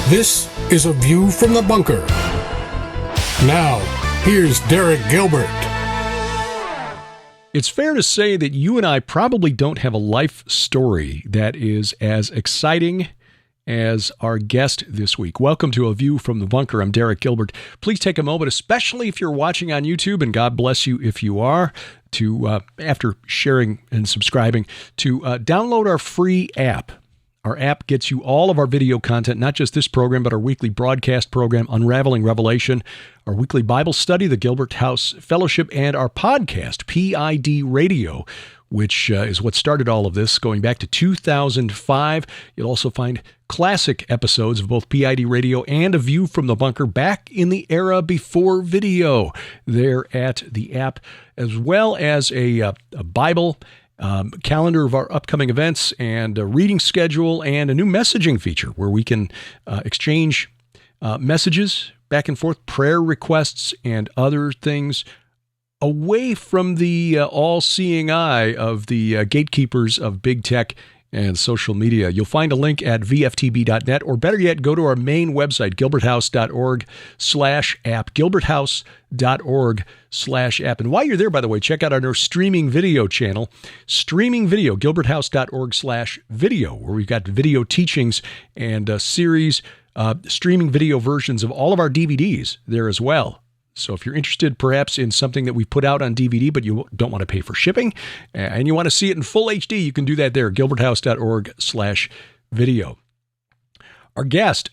This is A View from the Bunker. Now, here's Derek Gilbert. It's fair to say that you and I probably don't have a life story that is as exciting as our guest this week. Welcome to A View from the Bunker. I'm Derek Gilbert. Please take a moment, especially if you're watching on YouTube, and God bless you if you are, to, after sharing and subscribing, to download our free app. Our app gets you all of our video content, not just this program, but our weekly broadcast program, Unraveling Revelation, our weekly Bible study, the Gilbert House Fellowship, and our podcast, PID Radio, which is what started all of this, going back to 2005. You'll also find classic episodes of both PID Radio and A View from the Bunker back in the era before video there at the app, as well as a Bible calendar of our upcoming events and a reading schedule and a new messaging feature where we can exchange messages back and forth, prayer requests and other things away from the all-seeing eye of the gatekeepers of big tech and social media. You'll find a link at VFTB.net, or better yet, go to our main website, gilberthouse.org/app, gilberthouse.org/app. And while you're there, by the way, check out our streaming video channel, streaming video, gilberthouse.org/video, where we've got video teachings and series, streaming video versions of all of our DVDs there as well. So if you're interested perhaps in something that we put out on DVD, but you don't want to pay for shipping, and you want to see it in full HD, you can do that there, gilberthouse.org/video. Our guest,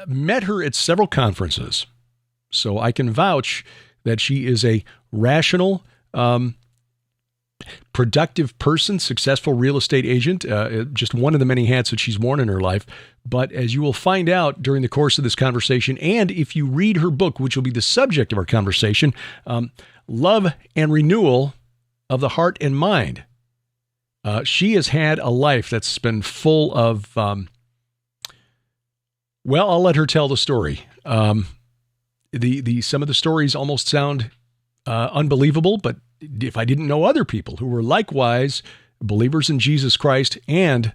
met her at several conferences, so I can vouch that she is a rational, productive person, successful real estate agent, just one of the many hats that she's worn in her life. But as you will find out during the course of this conversation, and if you read her book, which will be the subject of our conversation, Love and Renewal of the Heart and Mind, she has had a life that's been full of, well, I'll let her tell the story. Some of the stories almost sound unbelievable, but if I didn't know other people who were likewise believers in Jesus Christ and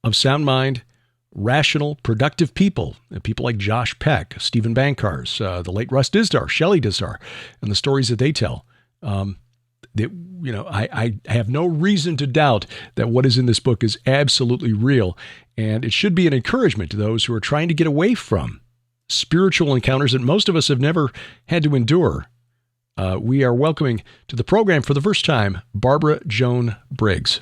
of sound mind, rational, productive people like Josh Peck, Stephen Bankars, the late Russ Dizdar, Shelley Dizdar, and the stories that they tell, I have no reason to doubt that what is in this book is absolutely real, and it should be an encouragement to those who are trying to get away from spiritual encounters that most of us have never had to endure. We are welcoming to the program for the first time, Barbara Joan Briggs.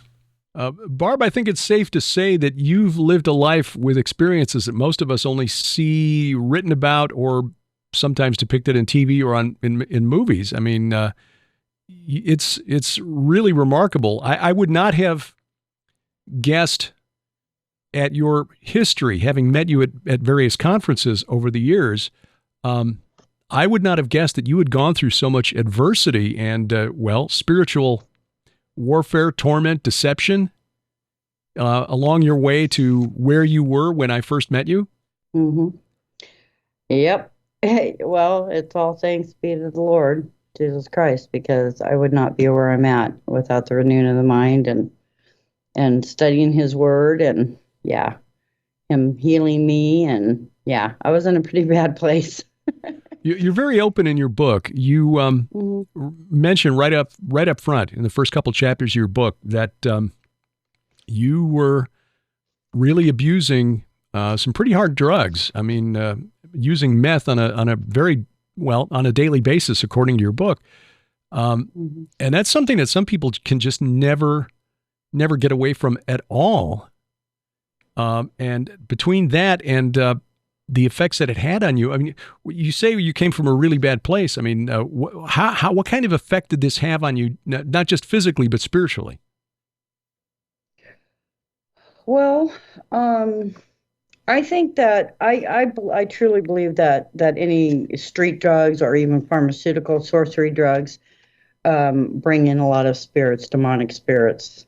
Barb, I think it's safe to say that you've lived a life with experiences that most of us only see written about or sometimes depicted in TV or in movies. I mean, it's really remarkable. I would not have guessed at your history, having met you at various conferences over the years. I would not have guessed that you had gone through so much adversity and, spiritual warfare, torment, deception along your way to where you were when I first met you? Mm-hmm. Yep. Hey, well, it's all thanks be to the Lord, Jesus Christ, because I would not be where I'm at without the renewing of the mind and studying his word and, him healing me. And, I was in a pretty bad place. You're very open in your book. You mention right up front in the first couple chapters of your book that you were really abusing some pretty hard drugs. I mean, using meth on a daily basis, according to your book. And that's something that some people can just never get away from at all. And between that and the effects that it had on you. I mean, you say you came from a really bad place. I mean, what kind of effect did this have on you, not just physically, but spiritually? Well, I think that I truly believe that any street drugs or even pharmaceutical sorcery drugs bring in a lot of spirits, demonic spirits.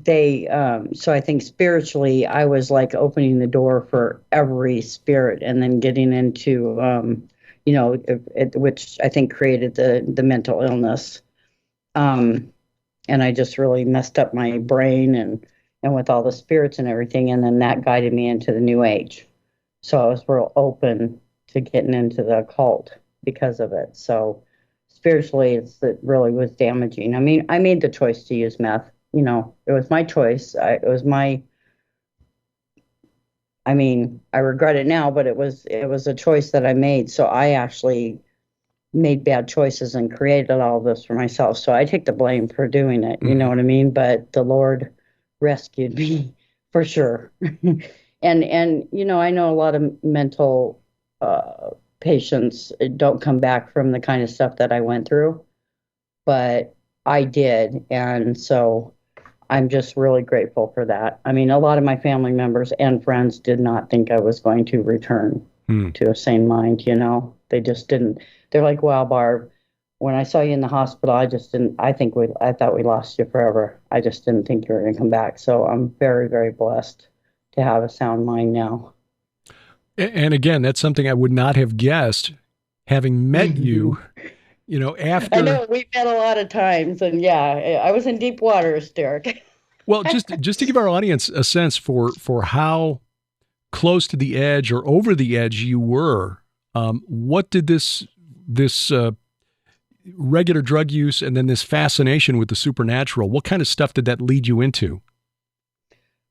So I think spiritually, I was like opening the door for every spirit and then getting into, which I think created the mental illness. And I just really messed up my brain and and with all the spirits and everything. And then that guided me into the New Age. So I was real open to getting into the occult because of it. So spiritually, it really was damaging. I mean, I made the choice to use meth. You know, it was my choice. It was my. I mean, I regret it now, but it was a choice that I made. So I actually made bad choices and created all this for myself. So I take the blame for doing it. You know what I mean? But the Lord rescued me for sure. And you know, I know a lot of mental patients don't come back from the kind of stuff that I went through, but I did, and so I'm just really grateful for that. I mean, a lot of my family members and friends did not think I was going to return to a sane mind. You know, they just didn't. They're like, "Wow, Barb, when I saw you in the hospital, I just didn't. I thought we lost you forever. I just didn't think you were going to come back." So I'm very, very blessed to have a sound mind now. And again, that's something I would not have guessed, having met you, you know, after. I know we've met a lot of times, and yeah, I was in deep waters, Derek. Well, just to give our audience a sense for how close to the edge or over the edge you were, what did this regular drug use and then this fascination with the supernatural, what kind of stuff did that lead you into?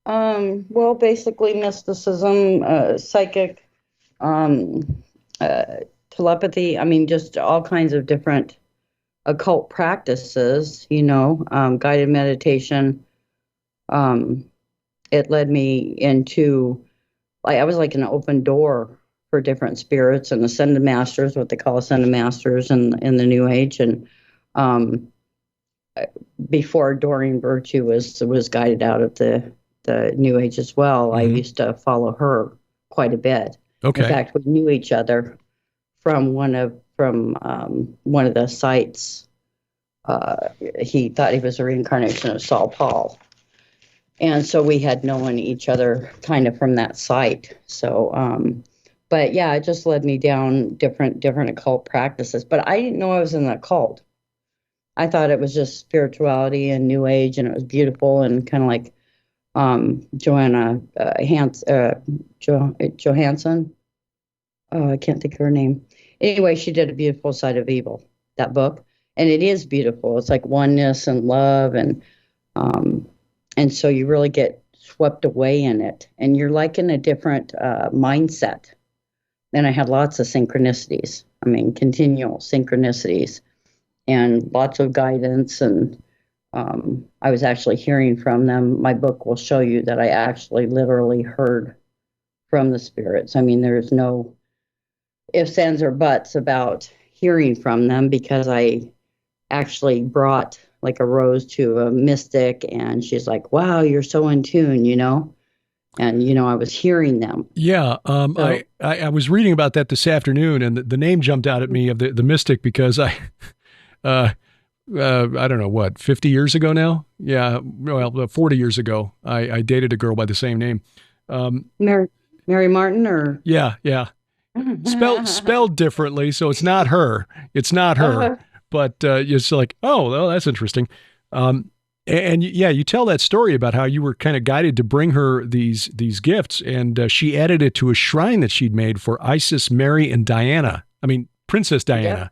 Well, basically mysticism, psychic, telepathy. I mean, just all kinds of different occult practices, you know, guided meditation. It led me into, like, I was like an open door for different spirits and ascended masters, what they call ascended masters in the New Age. And before Doreen Virtue was guided out of the New Age as well, I used to follow her quite a bit. Okay. In fact, we knew each other from one of the sites. He thought he was a reincarnation of Saul Paul. And so we had known each other kind of from that site. So, but yeah, it just led me down different occult practices. But I didn't know I was in the occult. I thought it was just spirituality and New Age, and it was beautiful and kind of like Johanna Johansson. Oh, I can't think of her name. Anyway, she did A Beautiful Side of Evil, that book, and it is beautiful. It's like oneness and love, and so you really get swept away in it, and you're like in a different mindset. And I had lots of synchronicities. I mean, continual synchronicities, and lots of guidance, and I was actually hearing from them. My book will show you that I actually literally heard from the spirits. I mean, there's no ifs, ands, or buts about hearing from them, because I actually brought like a rose to a mystic, and she's like, "Wow, you're so in tune," you know? And, you know, I was hearing them. Yeah. I was reading about that this afternoon, and the name jumped out at me of the mystic, because I don't know what, 50 years ago now? Yeah. Well, 40 years ago, I dated a girl by the same name. Mary Martin, or? Yeah. Spelled differently. So it's not her. It's not her. But it's like, oh, well, that's interesting. And yeah, you tell that story about how you were kind of guided to bring her these gifts, and she added it to a shrine that she'd made for Isis, Mary, and Diana. I mean, Princess Diana. Yep.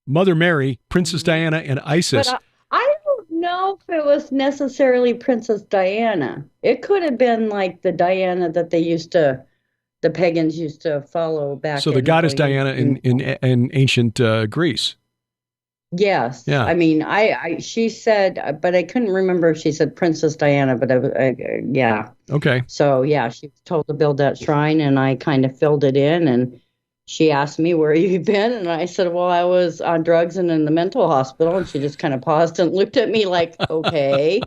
Mother Mary, Princess Diana, and Isis. But I don't know if it was necessarily Princess Diana. It could have been like the Diana that the pagans used to follow back. So the goddess Diana in ancient Greece. Yes. Yeah. I mean, she said, but I couldn't remember if she said Princess Diana, but yeah. Okay. So yeah, she was told to build that shrine, and I kind of filled it in, and she asked me, "Where have you been?" And I said, "Well, I was on drugs and in the mental hospital." And she just kind of paused and looked at me like, "Okay."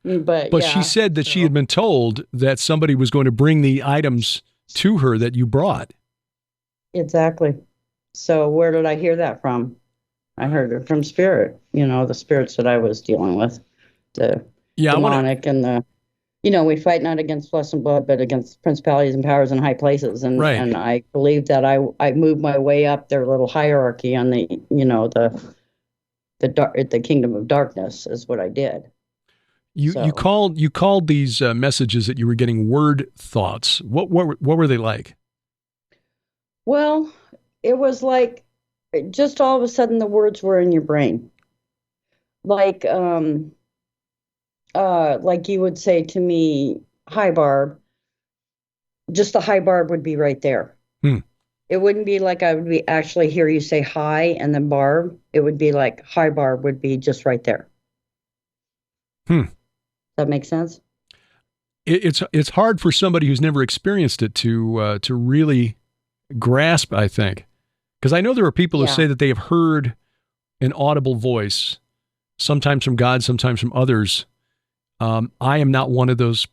But yeah, she said that she had been told that somebody was going to bring the items to her that you brought. Exactly. So where did I hear that from? I heard it from spirit, you know, the spirits that I was dealing with, the demonic and the, you know, we fight not against flesh and blood, but against principalities and powers in high places. And right. And I believe that I moved my way up their little hierarchy on the, you know, the kingdom of darkness is what I did. You So, you called these messages that you were getting word thoughts. What were they like? well, it was like just all of a sudden the words were in your brain. Like like you would say to me, "Hi Barb." Just the "hi Barb" would be right there. Hmm. It wouldn't be like I would be actually hear you say hi and then Barb. It would be like "hi Barb" would be just right there. Hmm. That makes sense? It's hard for somebody who's never experienced it to really grasp, I think, because I know there are people who Yeah. say that they have heard an audible voice, sometimes from God, sometimes from others. I am not one of those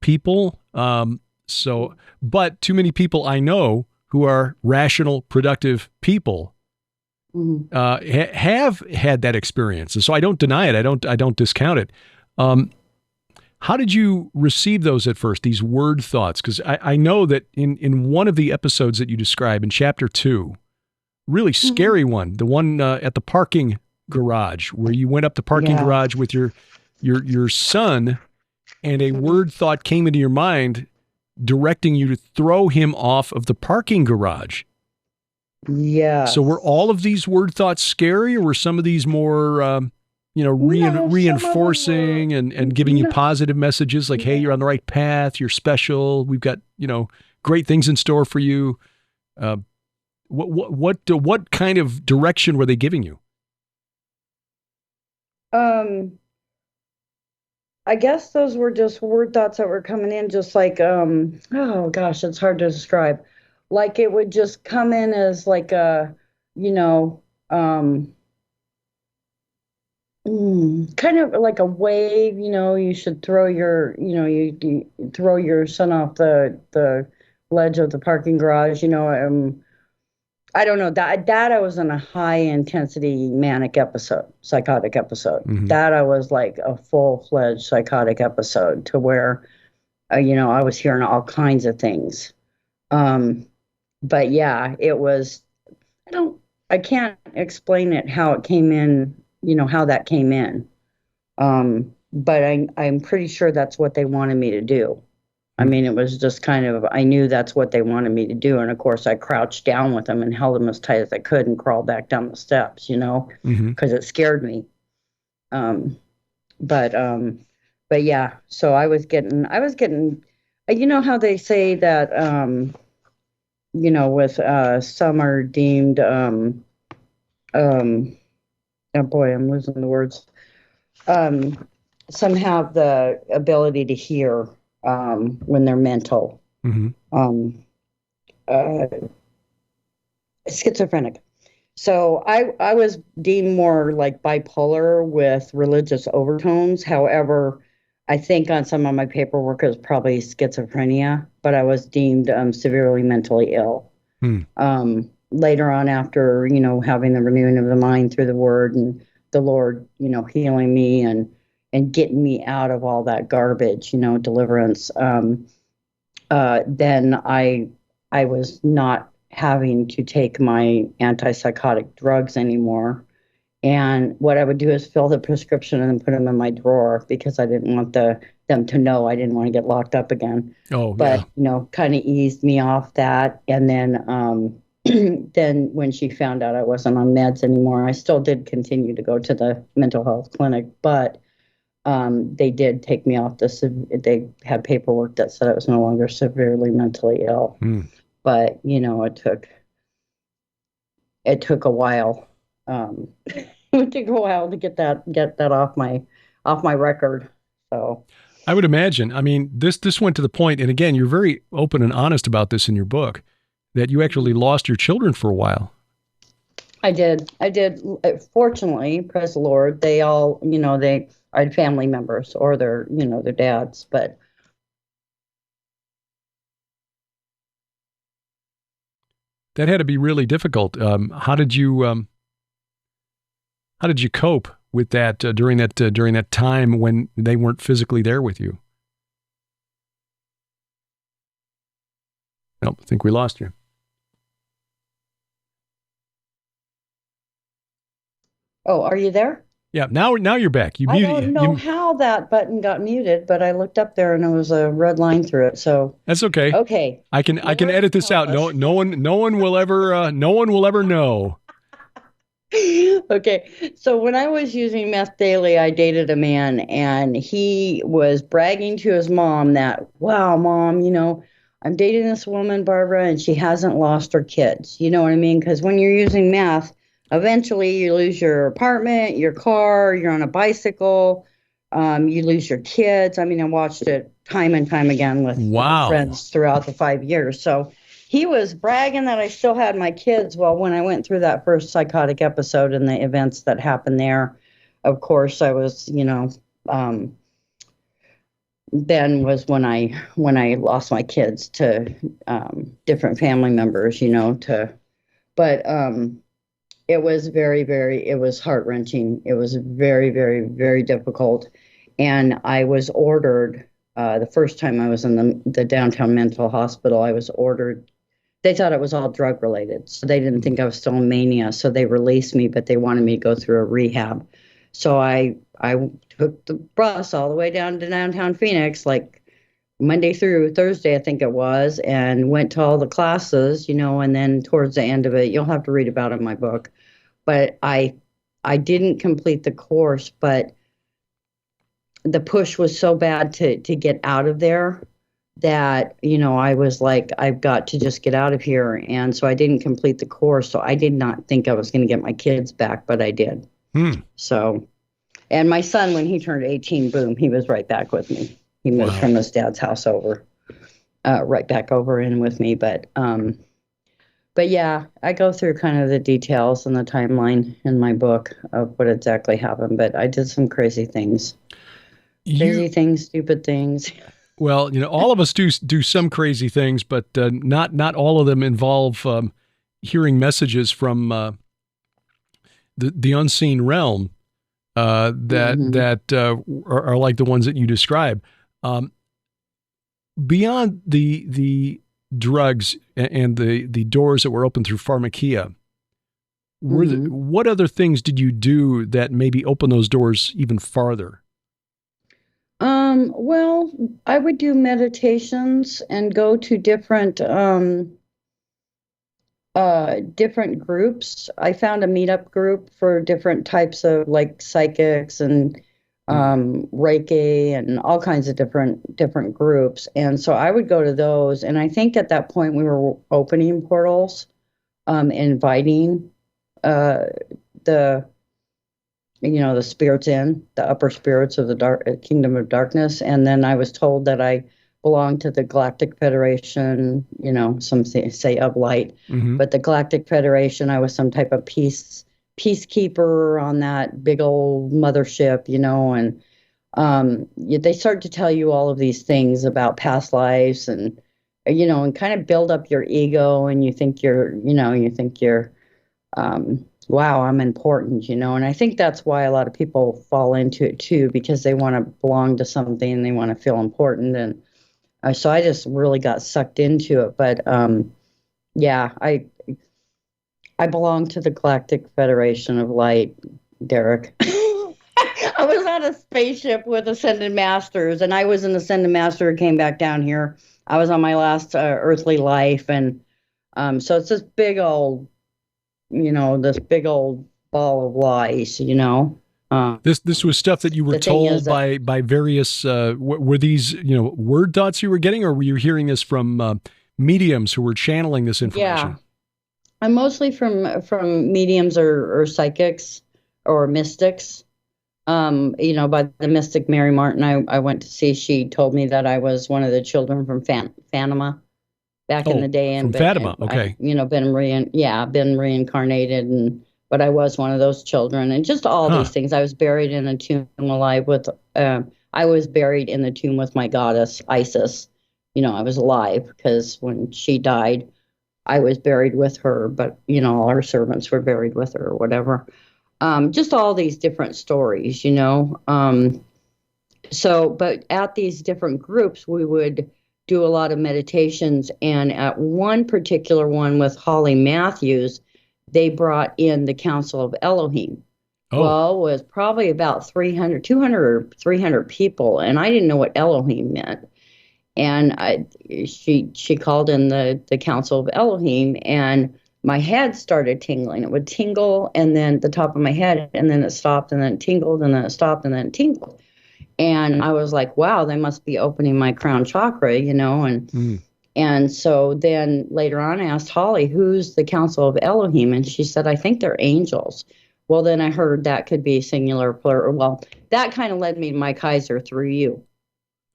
people. But too many people I know who are rational, productive people Mhm. have had that experience, and so I don't deny it. I don't discount it. Um, how did you receive those at first? These word thoughts, because I know that in one of the episodes that you describe in chapter 2, really Mhm. scary one, the one at the parking garage where you went up the parking Yeah. garage with your son, and a Mhm. word thought came into your mind directing you to throw him off of the parking garage. So were Yes. all of these word thoughts scary, or were some of these more, No, some of them were reinforcing and giving you no. positive messages like, "Hey, you're on Yeah. the right path. You're special. We've got great things in store for you." Uh, what kind of direction were they giving you? Um, I guess those were just word thoughts that were coming in, just like oh gosh, it's hard to describe. Like it would just come in as like a, you know, um, kind of like a wave. You should throw your, you throw your son off the ledge of the parking garage. I don't know that I was in a high intensity manic episode, psychotic episode. Hmm. That I was like a full fledged psychotic episode to where, I was hearing all kinds of things. Um, but yeah, it was. I don't. I can't explain it how it came in. How that came in. But I'm pretty sure that's what they wanted me to do. I mean, it was just kind of, I knew that's what they wanted me to do. And of course, I crouched down with them and held them as tight as I could and crawled back down the steps, Hmm. because it scared me. Um, but, um, but yeah, so I was getting, you know how they say that, with, some are deemed, um, oh boy, I'm losing the words. Um, some have the ability to hear, when they're mental. Hmm. Um, uh, Schizophrenic. So I was deemed more like bipolar with religious overtones. However, I think on some of my paperwork it was probably schizophrenia, but I was deemed severely mentally ill. Hmm. Later on, after having the renewing of the mind through the Word and the Lord, healing me and getting me out of all that garbage, deliverance. Then I was not having to take my antipsychotic drugs anymore. And what I would do is fill the prescription and then put them in my drawer because I didn't want them to know I didn't want to get locked up again. Oh, But yeah. kind of eased me off that. And then then when she found out I wasn't on meds anymore, I still did continue to go to the mental health clinic, but they did take me off they had paperwork that said I was no longer severely mentally ill. Hmm. But it took a while. It took a while to get that off my record. So I would imagine. I mean, this went to the point, and again, you're very open and honest about this in your book, that you actually lost your children for a while. I did. Fortunately, praise the Lord, they all, they I had family members or their dads, but That had to be really difficult. How did you cope with that during that time when they weren't physically there with you? Nope, I think we lost you. oh, are you there? Yeah. Now you're back. You I don't muted. know how that button got muted, but I looked up there and there was a red line through it. So, That's okay. okay. I can Lord edit this help out. us. No one will ever no one will ever know. Okay. So when I was using meth daily, I dated a man and he was bragging to his mom that, wow, mom, I'm dating this woman, Barbara, and she hasn't lost her kids. You know what I mean? Because when you're using meth, eventually you lose your apartment, your car, you're on a bicycle, you lose your kids. I mean, I watched it time and time again with Wow. friends throughout the 5 years. So he was bragging that I still had my kids. Well, when I went through that first psychotic episode and the events that happened there, of course, I was, then was when I lost my kids to different family members, but it was very, very, it was heart-wrenching. It was very, very, very difficult. And I was ordered, the first time I was in the downtown mental hospital, I was ordered. They thought it was all drug related. So they didn't think I was still in mania. So they released me, but they wanted me to go through a rehab. So I took the bus all the way down to downtown Phoenix, like Monday through Thursday, I think it was, and went to all the classes, and then towards the end of it, you'll have to read about it in my book. But I didn't complete the course, but the push was so bad to get out of there that, I was like, I've got to just get out of here. And so I didn't complete the course. So I did not think I was going to get my kids back, but I did. So, and my son, when he turned 18, boom, he was right back with me. He moved from his dad's house over, right back over in with me. But yeah, I go through kind of the details and the timeline in my book of what exactly happened. But I did some crazy things, stupid things. Well, all of us do some crazy things, but not all of them involve hearing messages from the unseen realm that are like the ones that you describe. Beyond the drugs and the doors that were open through pharmakia, what other things did you do that maybe open those doors even farther? Well, I would do meditations and go to different groups. I found a meetup group for different types of like psychics and Reiki and all kinds of different groups. And so I would go to those. And I think at that point we were opening portals, inviting the spirits in, the upper spirits of the kingdom of darkness. And then I was told that I belonged to the Galactic Federation, some say of light, but the Galactic Federation, I was some type of peacekeeper on that big old mothership, and they start to tell you all of these things about past lives and kind of build up your ego, and you think you're wow, I'm important, and I think that's why a lot of people fall into it too, because they want to belong to something and they want to feel important. And so I just really got sucked into it. But yeah, I belong to the Galactic Federation of Light, Derek. I was on a spaceship with Ascended Masters, and I was an Ascended Master who came back down here. I was on my last earthly life, and so it's this big old ball of lies, This was stuff that you were told by various, were these, word dots you were getting, or were you hearing this from mediums who were channeling this information? Yeah, I'm mostly from mediums or psychics or mystics. By the mystic Mary Martin I went to see, she told me that I was one of the children from Fatima back in the day. And from Fatima, okay. Been reincarnated, but I was one of those children, and just all these things. I was buried in a tomb alive with, I was buried in the tomb with my goddess, Isis. I was alive because when she died, I was buried with her, but, all her servants were buried with her or whatever. Just all these different stories, So, but at these different groups, we would do a lot of meditations. And at one particular one with Holly Matthews, they brought in the Council of Elohim. Oh, Well, it was probably about 200 or 300 people, and I didn't know what Elohim meant. And she called in the Council of Elohim, and my head started tingling. It would tingle, and then the top of my head, and then it stopped, and then it tingled, and then it stopped, and then it tingled. And I was like, wow, they must be opening my crown chakra, mm. and so then later on I asked Holly, who's the Council of Elohim? And she said, I think they're angels. Well, then I heard that could be singular, plural. Well, that kind of led me to Mike Kaiser through you.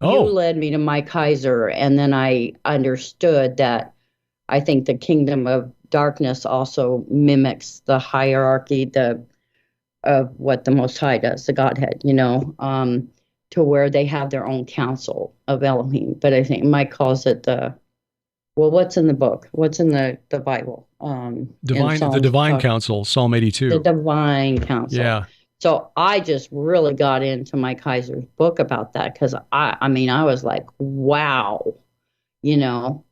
You Oh, led me to Mike Kaiser, and then I understood that I think the kingdom of darkness also mimics the hierarchy of what the Most High does, the Godhead, to where they have their own council of Elohim. But I think Mike calls it what's in the book? What's in the Bible? In the Psalms, divine council, Psalm the 82. divine council. Yeah. So I just really got into Mike Kaiser's book about that because I mean, I was like, wow, you know,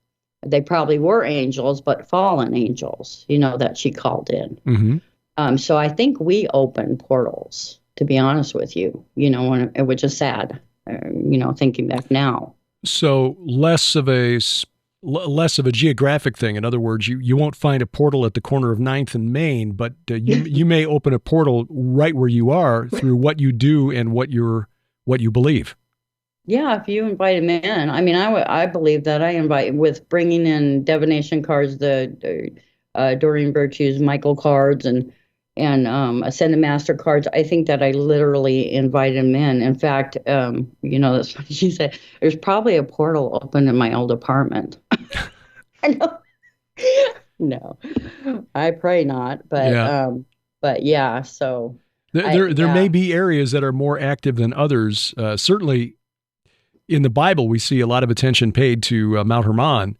they probably were angels, but fallen angels, that she called in. Hmm. So I think we opened portals, to be honest with you, which is sad, thinking back now. So less of a geographic thing. In other words, you won't find a portal at the corner of Ninth and Main, but you may open a portal right where you are through what you do and what you believe. Yeah, if you invite him in. I mean, I believe that I invite with bringing in divination cards, the Doreen Virtues, Michael cards, and Ascended Master cards. I think that I literally invite him in. In fact, that's funny. She said there's probably a portal open in my old apartment. I know. No, I pray not, Yeah. but yeah. So There may be areas that are more active than others. Certainly, in the Bible, we see a lot of attention paid to Mount Hermon,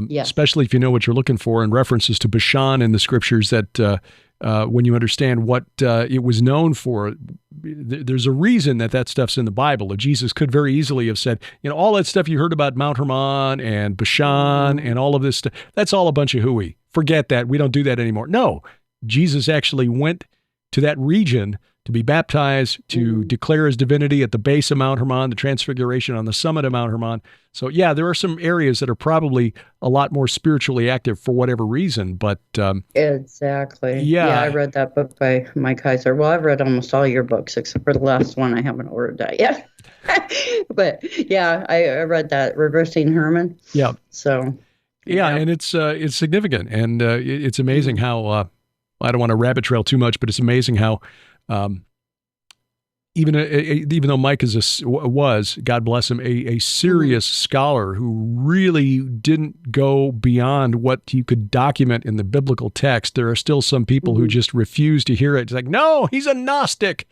yes. especially if you know what you're looking for, and references to Bashan in the scriptures that when you understand what it was known for, there's a reason that stuff's in the Bible. Jesus could very easily have said, all that stuff you heard about Mount Hermon and Bashan and all of this stuff, that's all a bunch of hooey. Forget that. We don't do that anymore. No, Jesus actually went to that region to be baptized, to declare his divinity at the base of Mount Hermon, the transfiguration on the summit of Mount Hermon. So yeah, there are some areas that are probably a lot more spiritually active for whatever reason, but exactly. yeah, I read that book by Mike Kaiser. Well, I've read almost all your books except for the last one. I haven't ordered that yet. But yeah, I read that Reversing Herman. yeah, So yeah, and it's significant, and it's amazing how I don't want to rabbit trail too much, but it's amazing how even though Mike was, God bless him, a serious scholar who really didn't go beyond what you could document in the biblical text, there are still some people who just refuse to hear it. It's like, no, he's a Gnostic.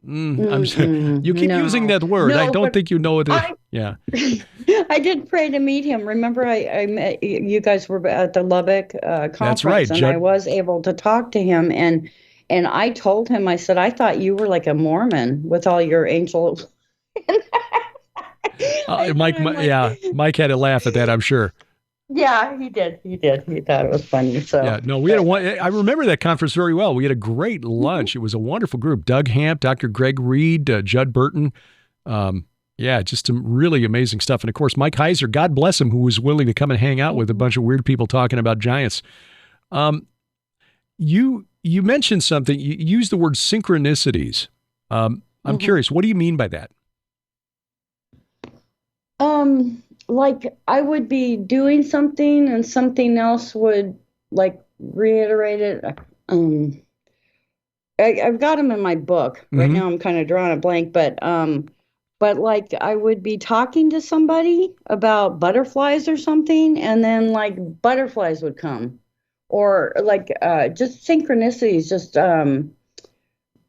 You keep using that word. No, I don't think you know what it is. Yeah. I did pray to meet him. Remember, I met you guys were at the Lubbock conference, That's right, and I was able to talk to him. And I told him, I said, I thought you were like a Mormon with all your angel. Mike had a laugh at that, I'm sure. Yeah, he did. He thought it was funny. So yeah, no, we had I remember that conference very well. We had a great lunch. It was a wonderful group. Doug Hamp, Dr. Greg Reed, Judd Burton. Yeah, just some really amazing stuff. And of course, Mike Heiser, God bless him, who was willing to come and hang out with a bunch of weird people talking about giants. You mentioned something. You used the word synchronicities. I'm curious. What do you mean by that? Like I would be doing something and something else would like reiterate it. I've got them in my book right now. I'm kind of drawing a blank, but like I would be talking to somebody about butterflies or something, and then like butterflies would come, or like just synchronicities, just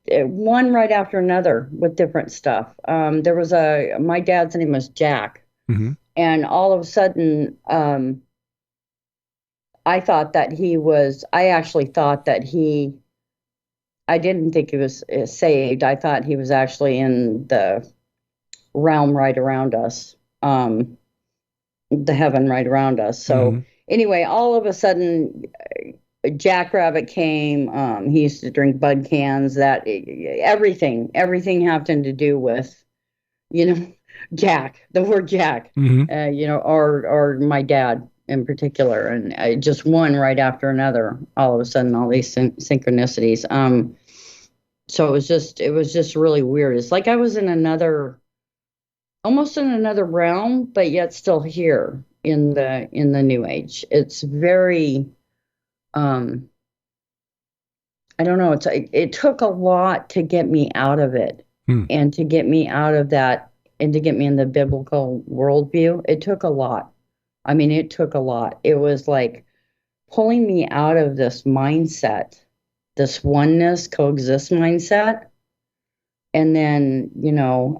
one right after another with different stuff. There was my dad's name was Jack. And all of a sudden, I actually thought that I didn't think he was saved. I thought he was actually in the realm right around us, the heaven right around us. So anyway, all of a sudden, Jackrabbit came. He used to drink Bud cans. That everything having to do with, you know, Jack, the word Jack, Hmm. or my dad in particular, and just one right after another. All of a sudden, all these synchronicities. So it was just really weird. It's like I was in almost in another realm, but yet still here in the New Age. It's very, um, I don't know. It took a lot to get me out of it, Hmm. and to get me out of that, and to get me in the biblical worldview. It took a lot. I mean, it took a lot. It was like pulling me out of this mindset, this oneness coexist mindset. And then,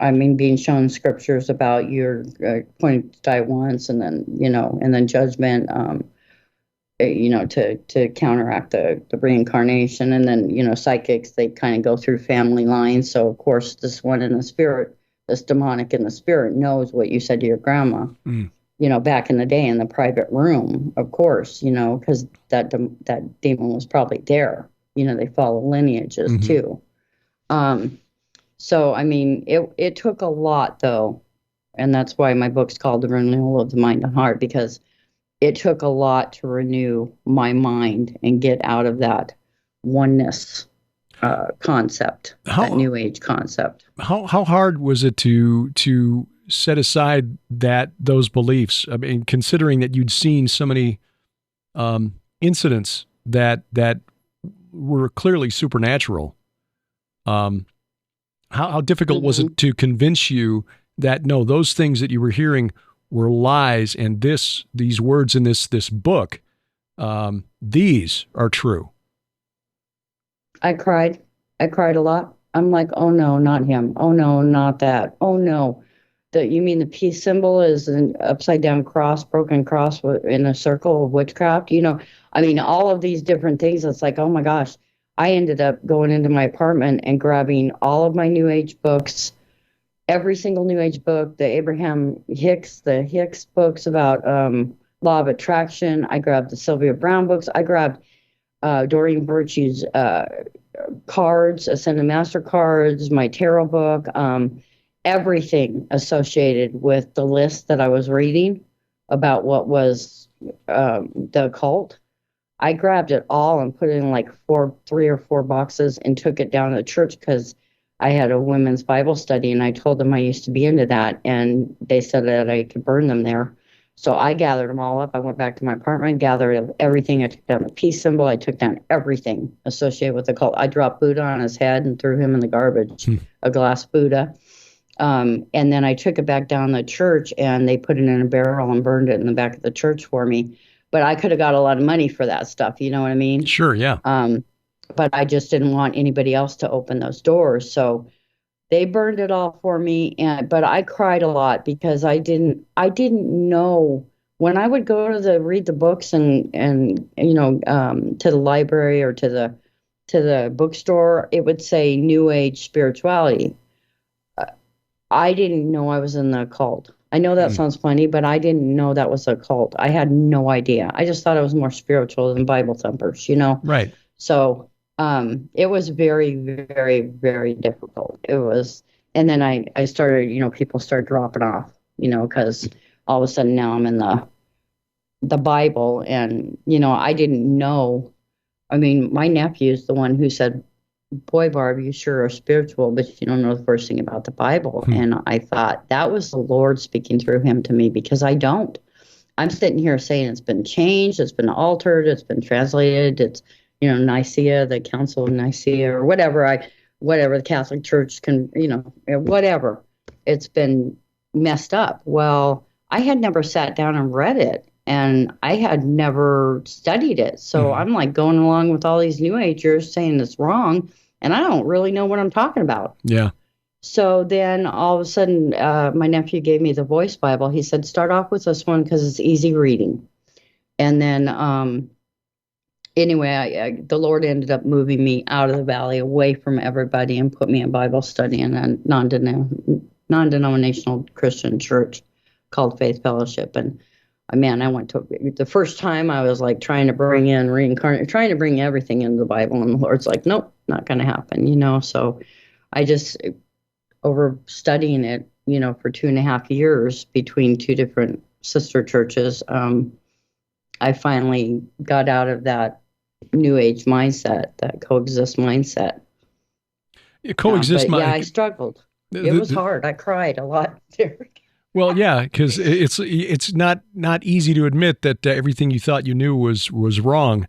I mean, being shown scriptures about you're appointed to die once, and then, and then judgment, to counteract the reincarnation. And then, psychics, they kind of go through family lines. So, of course, this one in the spirit, this demonic in the spirit, knows what you said to your grandma, Mm. back in the day in the private room, of course, because that demon was probably there. They follow lineages Mhm. too. So, I mean, it took a lot, though. And that's why my book's called The Renewal of the Mind and Heart, because it took a lot to renew my mind and get out of that oneness concept, that How New Age concept. how hard was it to set aside those beliefs? I mean, considering that you'd seen so many incidents that were clearly supernatural. How difficult was Mm-hmm. it to convince you that no, those things that you were hearing were lies, and these words in this book, these are true? I cried. I cried a lot. I'm like, oh no, not him. Oh no, not that. Oh no. You mean the peace symbol is an upside down cross, broken cross in a circle of witchcraft? I mean, all of these different things. It's like, oh my gosh. I ended up going into my apartment and grabbing all of my New Age books, every single New Age book, the Hicks books about law of attraction. I grabbed the Sylvia Brown books. I grabbed Doreen Virtue's cards, Ascended Master cards, my tarot book, everything associated with the list that I was reading about what was the occult. I grabbed it all and put it in like 3 or 4 boxes and took it down to the church because I had a women's Bible study, and I told them I used to be into that, and they said that I could burn them there. So I gathered them all up. I went back to my apartment, gathered everything. I took down the peace symbol. I took down everything associated with the cult. I dropped Buddha on his head and threw him in the garbage, Hmm. a glass Buddha. And then I took it back down the church, and they put it in a barrel and burned it in the back of the church for me. But I could have got a lot of money for that stuff. You know what I mean? Sure, yeah. But I just didn't want anybody else to open those doors. So they burned it all for me, but I cried a lot because I didn't know when I would go to read the books and to the library or to the bookstore, it would say New Age spirituality. I didn't know I was in the cult. I know that Mm. sounds funny, but I didn't know that was a cult. I had no idea. I just thought it was more spiritual than Bible thumpers. Right. So it was very, very, very difficult. It was, and then I started, people started dropping off, because all of a sudden now I'm in the Bible, and I didn't know. I mean, my nephew's the one who said, "Boy, Barb, you sure are spiritual, but you don't know the first thing about the Bible." Hmm. And I thought that was the Lord speaking through him to me, because I don't. I'm sitting here saying it's been changed, it's been altered, it's been translated, it's Nicaea, the Council of Nicaea, or whatever the Catholic Church can, whatever. It's been messed up. Well, I had never sat down and read it, and I had never studied it. So Mhm. I'm like going along with all these New Agers saying it's wrong, and I don't really know what I'm talking about. Yeah. So then all of a sudden, my nephew gave me the Voice Bible. He said, start off with this one because it's easy reading. And then anyway, the Lord ended up moving me out of the valley, away from everybody, and put me in Bible study in a non-denominational Christian church called Faith Fellowship. And man, I went to the first time I was like trying to bring in reincarnate, trying to bring everything into the Bible, and the Lord's like, nope, not going to happen, So I just, over studying it, for 2.5 years between two different sister churches, I finally got out of that New Age mindset, that coexist mindset. Coexist but mindset. Yeah, I struggled. It was hard. I cried a lot, Derek. Well, yeah, because it's not easy to admit that everything you thought you knew was wrong,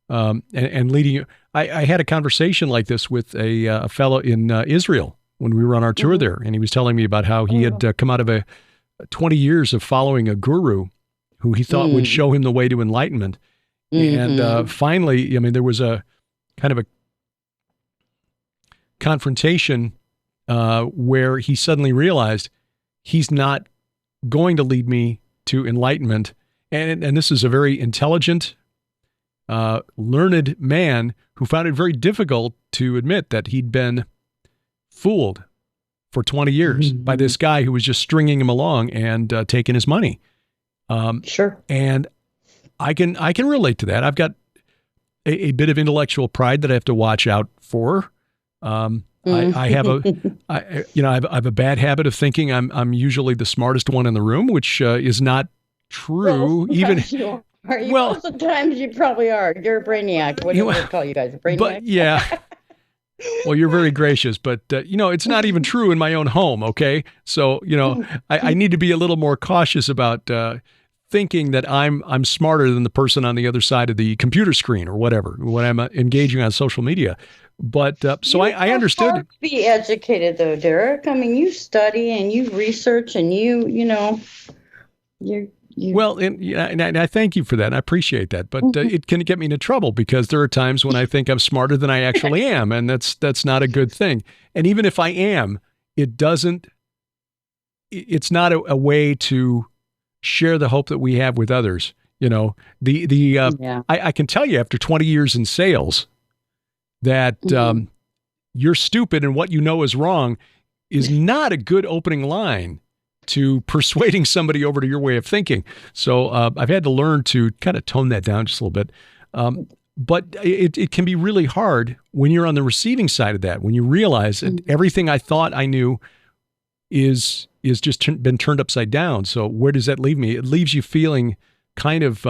and leading you. I had a conversation like this with a fellow in Israel when we were on our tour there, and he was telling me about how he had come out of 20 years of following a guru who he thought would show him the way to enlightenment, and finally, I mean, there was a kind of a confrontation where he suddenly realized he's not going to lead me to enlightenment. And this is a very intelligent, learned man who found it very difficult to admit that he'd been fooled for 20 years by this guy who was just stringing him along and taking his money. Sure. And I can relate to that. I've got a bit of intellectual pride that I have to watch out for. I have a bad habit of thinking I'm usually the smartest one in the room, which is not true. Most of the times you probably are. You're a brainiac. What do you call you guys? A brainiac? But yeah. Well, you're very gracious, but it's not even true in my own home. Okay, so I need to be a little more cautious about thinking that I'm smarter than the person on the other side of the computer screen or whatever when I'm engaging on social media. But so I understood. Hard to be educated though, Derek. I mean, you study and you research and you. Well, and I thank you for that. And I appreciate that. But it can get me into trouble because there are times when I think I'm smarter than I actually am, and that's not a good thing. And even if I am, it's not a way to share the hope that we have with others. I can tell you after 20 years in sales that you're stupid and what you know is wrong is not a good opening line to persuading somebody over to your way of thinking. So I've had to learn to kind of tone that down just a little bit. But it can be really hard when you're on the receiving side of that, when you realize that everything I thought I knew is just been turned upside down. So where does that leave me? It leaves you feeling kind of,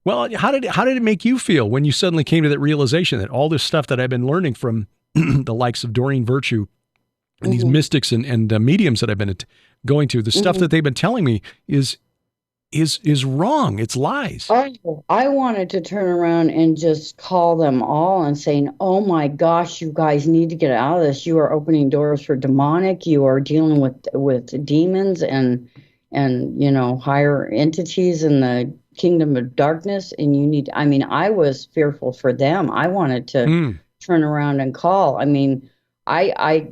well, how did it make you feel when you suddenly came to that realization that all this stuff that I've been learning from the likes of Doreen Virtue and these mystics and mediums that I've been going to, the stuff that they've been telling me is wrong. It's lies. Oh, I wanted to turn around and just call them all and saying, oh my gosh, you guys need to get out of this. You are opening doors for demonic. You are dealing with demons and higher entities in the kingdom of darkness. And I was fearful for them. I wanted to turn around and call. I mean, I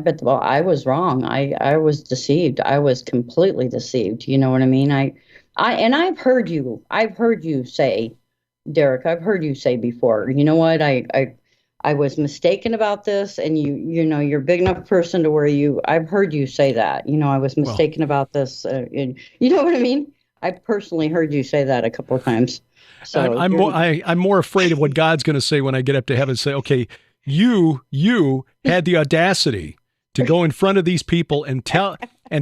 bet I was wrong. I was deceived. I was completely deceived. You know what I mean? I've heard you say, Derek, I've heard you say before, you know what? I was mistaken about this, and you're a big enough person to where I've heard you say that, I was mistaken about this. You know what I mean? I personally heard you say that a couple of times. So I'm more afraid of what God's going to say when I get up to heaven and say, okay, you had the audacity to go in front of these people and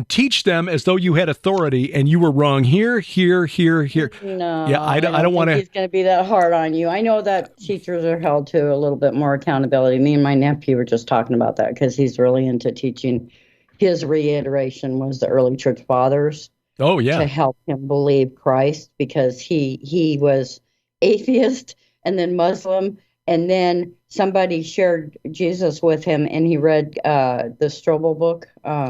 teach them as though you had authority, and you were wrong here. No, yeah, I don't want to. He's going to be that hard on you. I know that teachers are held to a little bit more accountability. Me and my nephew were just talking about that because he's really into teaching. His reiteration was the early church fathers. Oh yeah, to help him believe Christ, because he was atheist and then Muslim. And then somebody shared Jesus with him, and he read the Strobel book,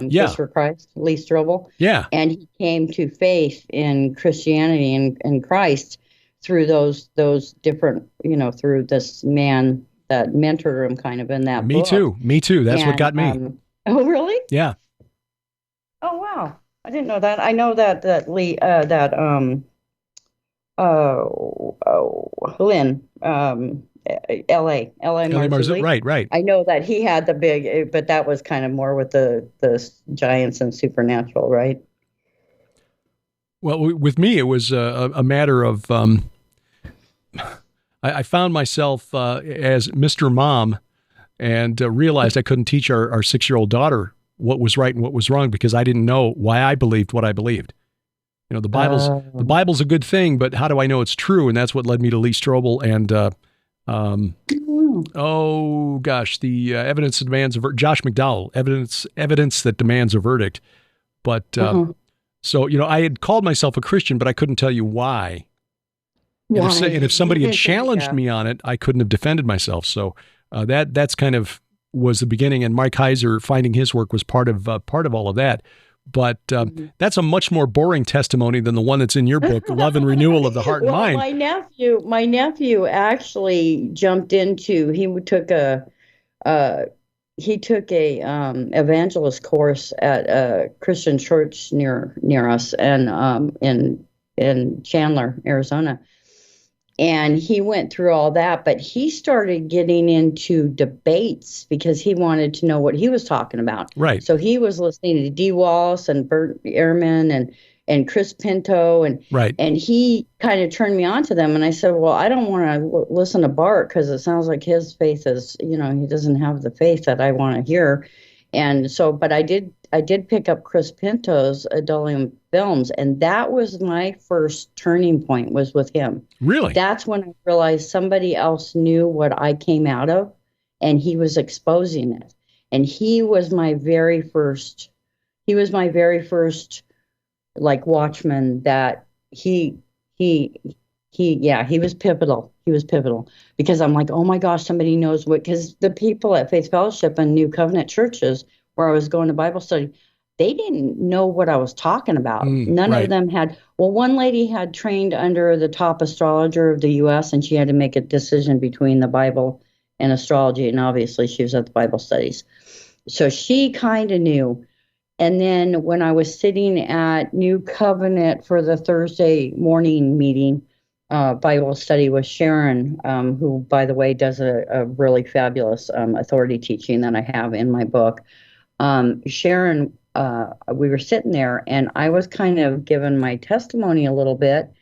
Just for Christ, Lee Strobel. Yeah. And he came to faith in Christianity and Christ through those different, through this man that mentored him kind of in that book. Me too. That's what got me. Oh, really? Yeah. Oh, wow. I didn't know that. I know that Lee, Lynn, L.A. Marzulli. Right. I know that he had the big, but that was kind of more with the giants and supernatural, right? Well, with me, it was a matter of I found myself as Mr. Mom and realized I couldn't teach our 6-year-old daughter what was right and what was wrong because I didn't know why I believed what I believed. You know, the Bible's a good thing, but how do I know it's true? And that's what led me to Lee Strobel and the evidence that demands Josh McDowell, evidence that demands a verdict. But so I had called myself a Christian, but I couldn't tell you why. And if somebody had challenged me on it, I couldn't have defended myself. So that's kind of was the beginning. And Mike Heiser finding his work was part of all of that. But that's a much more boring testimony than the one that's in your book, Love and Renewal of the Heart and Mind. My nephew actually jumped into. He took a evangelist course at a Christian church near us, and in Chandler, Arizona. And he went through all that, but he started getting into debates because he wanted to know what he was talking about. Right. So he was listening to Dee Wallace and Bert Ehrman and Chris Pinto, and he kind of turned me on to them. And I said, well, I don't want to listen to Bart because it sounds like his faith is, he doesn't have the faith that I want to hear. And so, but I did pick up Chris Pinto's Adullam Films, and that was my first turning point, was with him. Really? That's when I realized somebody else knew what I came out of, and he was exposing it. And he was my very first like watchman that he was pivotal. He was pivotal because I'm like, oh my gosh, somebody knows what, because the people at Faith Fellowship and New Covenant churches where I was going to Bible study, they didn't know what I was talking about. None of them had. Well, one lady had trained under the top astrologer of the U.S., and she had to make a decision between the Bible and astrology. And obviously she was at the Bible studies. So she kind of knew. And then when I was sitting at New Covenant for the Thursday morning meeting, Bible study with Sharon, who, by the way, does a really fabulous authority teaching that I have in my book. Sharon, we were sitting there, and I was kind of giving my testimony a little bit,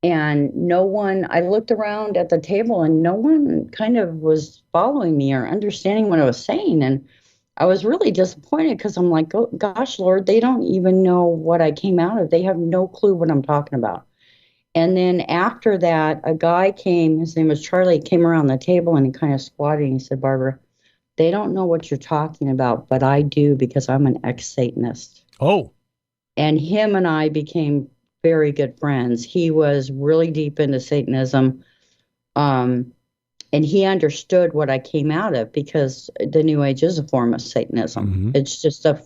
and I looked around at the table, and no one kind of was following me or understanding what I was saying. And I was really disappointed because I'm like, oh, gosh, Lord, they don't even know what I came out of. They have no clue what I'm talking about. And then after that, a guy came, his name was Charlie, came around the table and he kind of squatted and he said, Barbara, they don't know what you're talking about, but I do because I'm an ex-Satanist. Oh. And him and I became very good friends. He was really deep into Satanism. And he understood what I came out of because the New Age is a form of Satanism. Mm-hmm. It's just a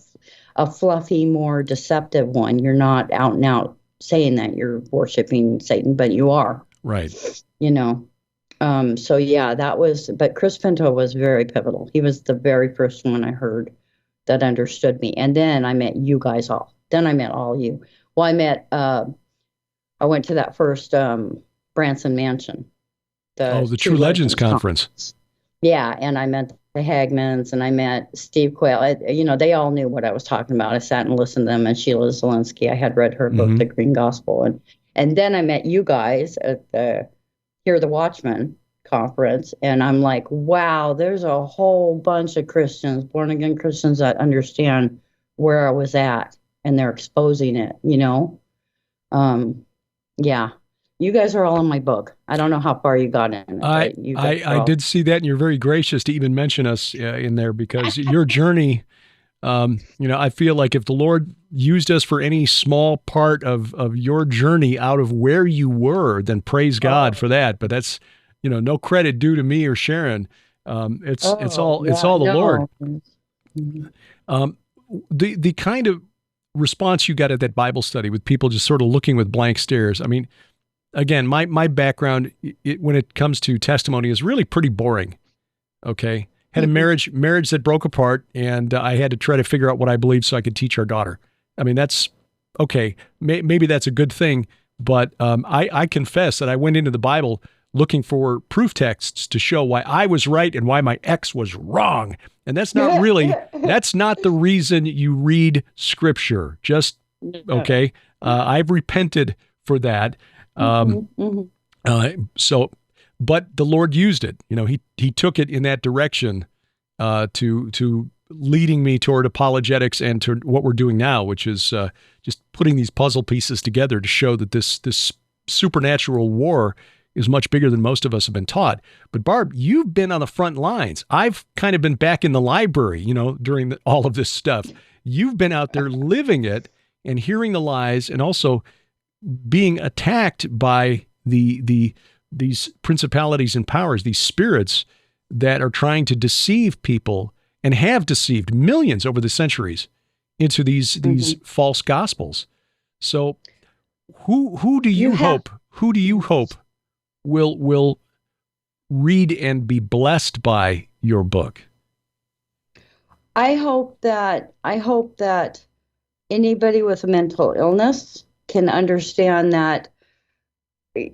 fluffy, more deceptive one. You're not out and out saying that you're worshiping Satan, but you are. Right. So yeah, but Chris Pinto was very pivotal. He was the very first one I heard that understood me. And then I met you guys all. Then I met all you. Well, I went to that first Branson Mansion. The True Legends Conference. Yeah, and I met the Hagmans, and I met Steve Quayle. They all knew what I was talking about. I sat and listened to them, and Sheila Zielinski. I had read her book, The Green Gospel. And then I met you guys at the Hear the Watchman conference, and I'm like, wow, there's a whole bunch of Christians, born-again Christians that understand where I was at, and they're exposing it, Yeah. You guys are all in my book. I don't know how far you got in it. I did see that, and you're very gracious to even mention us in there because your journey, I feel like if the Lord used us for any small part of your journey out of where you were, then praise God for that. But that's, no credit due to me or Sharon. It's all the Lord. Mm-hmm. The kind of response you got at that Bible study with people just sort of looking with blank stares. I mean, again, my background when it comes to testimony is really pretty boring. Okay. Had a marriage that broke apart, and I had to try to figure out what I believed so I could teach our daughter. I mean, that's okay. Maybe that's a good thing, but I confess that I went into the Bible looking for proof texts to show why I was right and why my ex was wrong. And that's not the reason you read scripture. Okay. I've repented for that. But the Lord used it. He took it in that direction to leading me toward apologetics and to what we're doing now, which is just putting these puzzle pieces together to show that this supernatural war is much bigger than most of us have been taught. But Barb, you've been on the front lines. I've kind of been back in the library, during all of this stuff. You've been out there living it and hearing the lies, and also being attacked by these principalities and powers, these spirits that are trying to deceive people and have deceived millions over the centuries into these false gospels. So who do you hope will read and be blessed by your book? I hope that anybody with a mental illness can understand that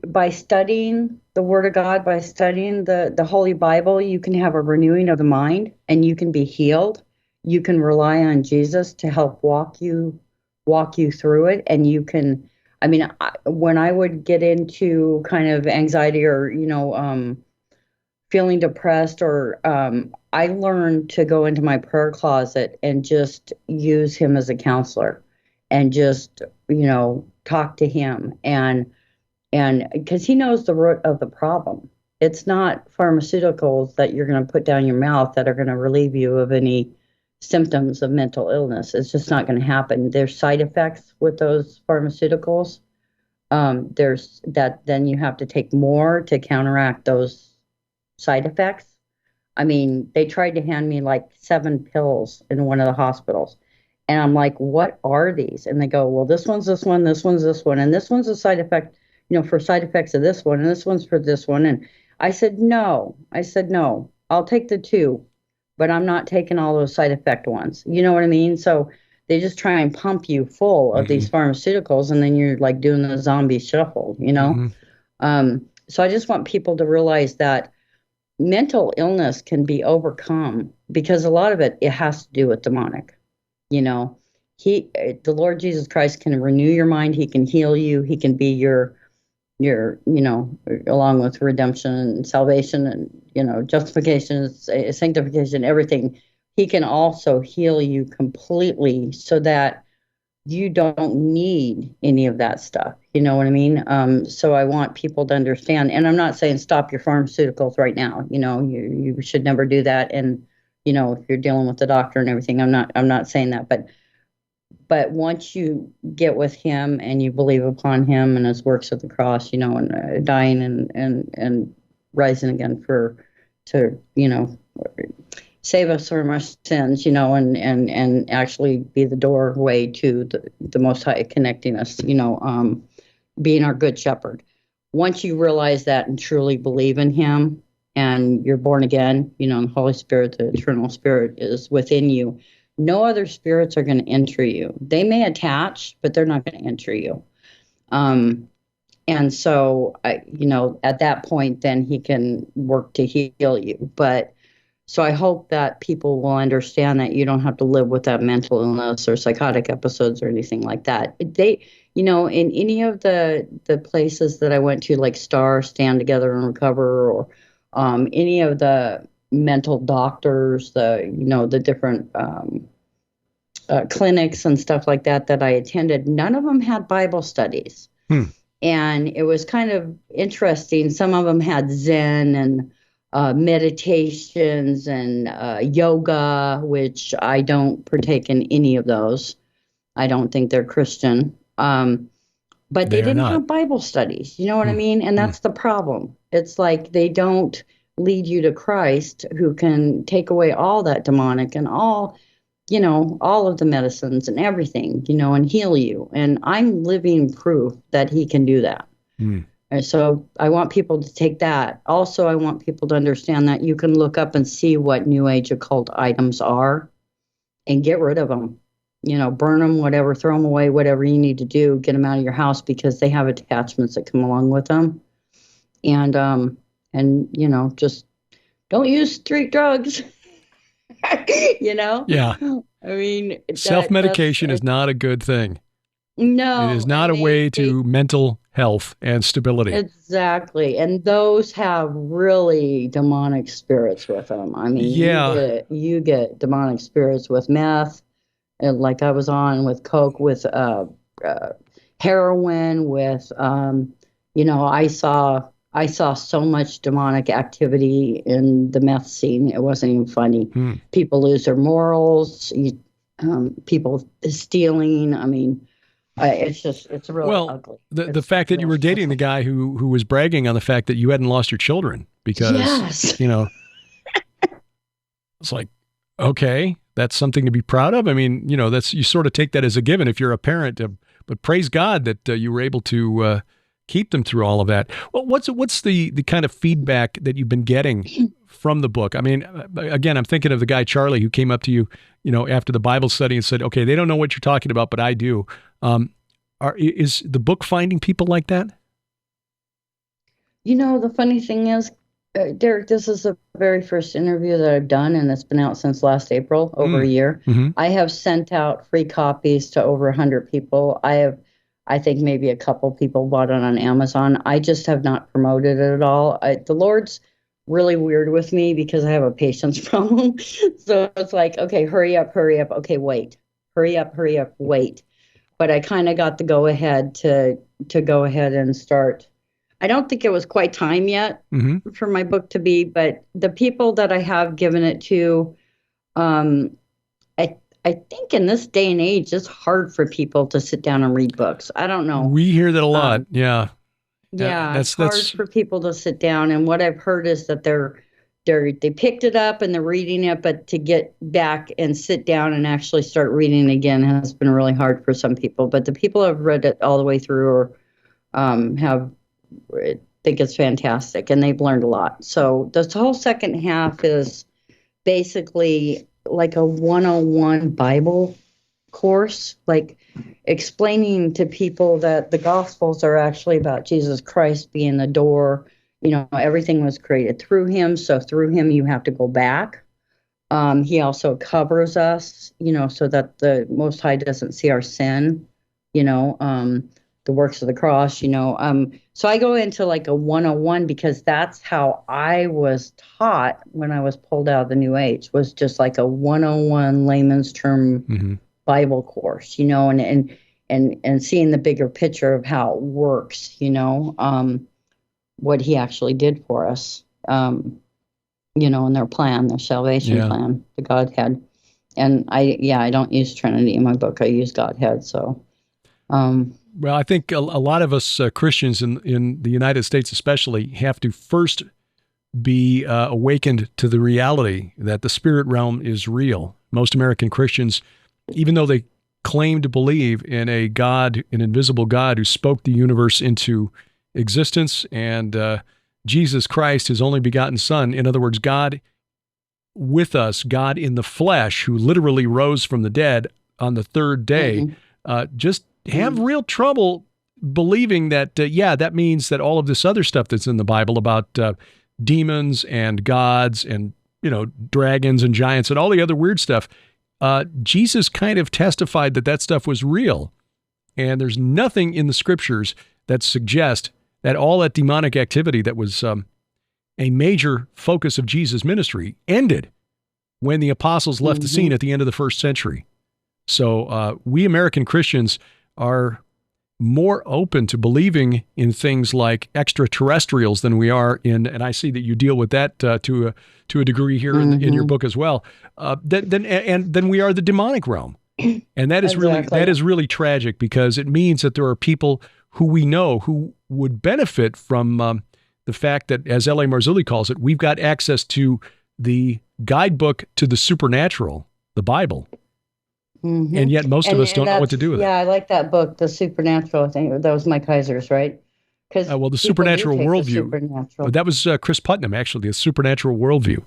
by studying the Word of God, by studying the Holy Bible, you can have a renewing of the mind and you can be healed. You can rely on Jesus to help walk you through it. And you can, when I would get into kind of anxiety or, feeling depressed, or I learned to go into my prayer closet and just use him as a counselor and just, talk to him. And because he knows the root of the problem. It's not pharmaceuticals that you're going to put down your mouth that are going to relieve you of any symptoms of mental illness. It's just not going to happen. There's side effects with those pharmaceuticals. There's that, then you have to take more to counteract those side effects. They tried to hand me like 7 pills in one of the hospitals. And I'm like, what are these? And they go, well, this one's this one, this one's this one, and this one's a side effect, for side effects of this one, and this one's for this one. And I said, no, I'll take the 2, but I'm not taking all those side effect ones. You know what I mean? So they just try and pump you full of these pharmaceuticals, and then you're like doing the zombie shuffle, So I just want people to realize that mental illness can be overcome, because a lot of it has to do with demonic. The Lord Jesus Christ can renew your mind. He can heal you. He can be your, along with redemption and salvation and, justification, sanctification, everything. He can also heal you completely so that you don't need any of that stuff. You know what I mean? So I want people to understand, and I'm not saying stop your pharmaceuticals right now. You should never do that. And, if you're dealing with the doctor and everything, I'm not saying that, but once you get with him and you believe upon him and his works at the cross, and dying and rising again to save us from our sins, and actually be the doorway to the Most High, connecting us, being our good shepherd. Once you realize that and truly believe in him and you're born again, the Holy Spirit, the eternal spirit is within you. No other spirits are going to enter you. They may attach, but they're not going to enter you. And so, at that point, then he can work to heal you. But so I hope that people will understand that you don't have to live with that mental illness or psychotic episodes or anything like that. They, in any of the places that I went to, like STAR, Stand Together and Recover, or any of the mental doctors, the different clinics and stuff like that I attended, none of them had Bible studies. And it was kind of interesting. Some of them had Zen and meditations and yoga, which I don't partake in any of those. I don't think they're Christian. But they didn't have Bible studies. You know what I mean? And that's the problem. It's like they don't lead you to Christ, who can take away all that demonic and all of the medicines and everything, and heal you. And I'm living proof that he can do that. And so I want people to take that. Also, I want people to understand that you can look up and see what New Age occult items are and get rid of them. Burn them, whatever, throw them away, whatever you need to do, get them out of your house, because they have attachments that come along with them. And just don't use street drugs. Yeah. Self-medication is not a good thing. It No, is not and a way they to mental health and stability. exactly, and those have really demonic spirits with them. I mean, Yeah. you get demonic spirits with meth, and like I was on with coke, with uh heroin, with I saw so much demonic activity in the meth scene. It wasn't even funny. Hmm. People lose their morals. People stealing. I mean, it's really Well, ugly. the It's fact that you real were dating the stressful. guy who was bragging on the fact that you hadn't lost your children because, Yes. you know, it's like, okay, that's something to be proud of. I mean, that's, you sort of take that as a given if you're a parent, but praise God that you were able to keep them through all of that. Well, what's the kind of feedback that you've been getting from the book? I mean, again, I'm thinking of the guy Charlie who came up to you, after the Bible study and said, "Okay, they don't know what you're talking about, but I do." Is the book finding people like that? The funny thing is, Derek, this is the very first interview that I've done, and it's been out since last April, over a Mm. year. Hmm. I have sent out free copies to over 100 people. I think maybe a couple people bought it on Amazon. I just have not promoted it at all. The Lord's really weird with me because I have a patience problem. So it's like, okay, hurry up, hurry up. Okay, wait. Hurry up, wait. But I kind of got the go ahead to go ahead and start. I don't think it was quite time yet Hmm. for my book to be, but the people that I have given it to, um, I think in this day and age, it's hard for people to sit down and read books. I don't know. We hear that a lot. Um, Yeah. yeah, it's hard That's for people to sit down, and what I've heard is that they picked it up and they're reading it, but to get back and sit down and actually start reading again has been really hard for some people. But the people who have read it all the way through or have think it's fantastic, and they've learned a lot. So the whole second half is basically like a 101 Bible course, like explaining to people that the Gospels are actually about Jesus Christ being the door. Everything was created through him. So through him, you have to go back. He also covers us, so that the Most High doesn't see our sin, the works of the cross, So I go into like a 101 because that's how I was taught when I was pulled out of the New Age, was just like a 101 layman's term Mhm. Bible course, and seeing the bigger picture of how it works, what he actually did for us, in their plan, their salvation Yeah. plan, the Godhead. And I don't use Trinity in my book. I use Godhead. So, Well, I think a lot of us Christians in the United States, especially, have to first be awakened to the reality that the spirit realm is real. Most American Christians, even though they claim to believe in a God, an invisible God who spoke the universe into existence, and Jesus Christ, his only begotten Son, in other words, God with us, God in the flesh, who literally rose from the dead on the third day, just have real trouble believing that, that means that all of this other stuff that's in the Bible about demons and gods and, dragons and giants and all the other weird stuff, Jesus kind of testified that that stuff was real. And there's nothing in the scriptures that suggest that all that demonic activity that was a major focus of Jesus' ministry ended when the apostles left the scene at the end of the first century. So we American Christians are more open to believing in things like extraterrestrials than we are in, and I see that you deal with that to a degree here in your book as well. Then we are the demonic realm, and that is really tragic because it means that there are people who we know who would benefit from the fact that, as L.A. Marzulli calls it, we've got access to the guidebook to the supernatural, the Bible. And yet most of us don't know what to do with it. Yeah, I like that book, The Supernatural. I think that was Mike Heiser's, right? Well, the Supernatural Worldview. That was Chris Putnam, actually, the Supernatural Worldview.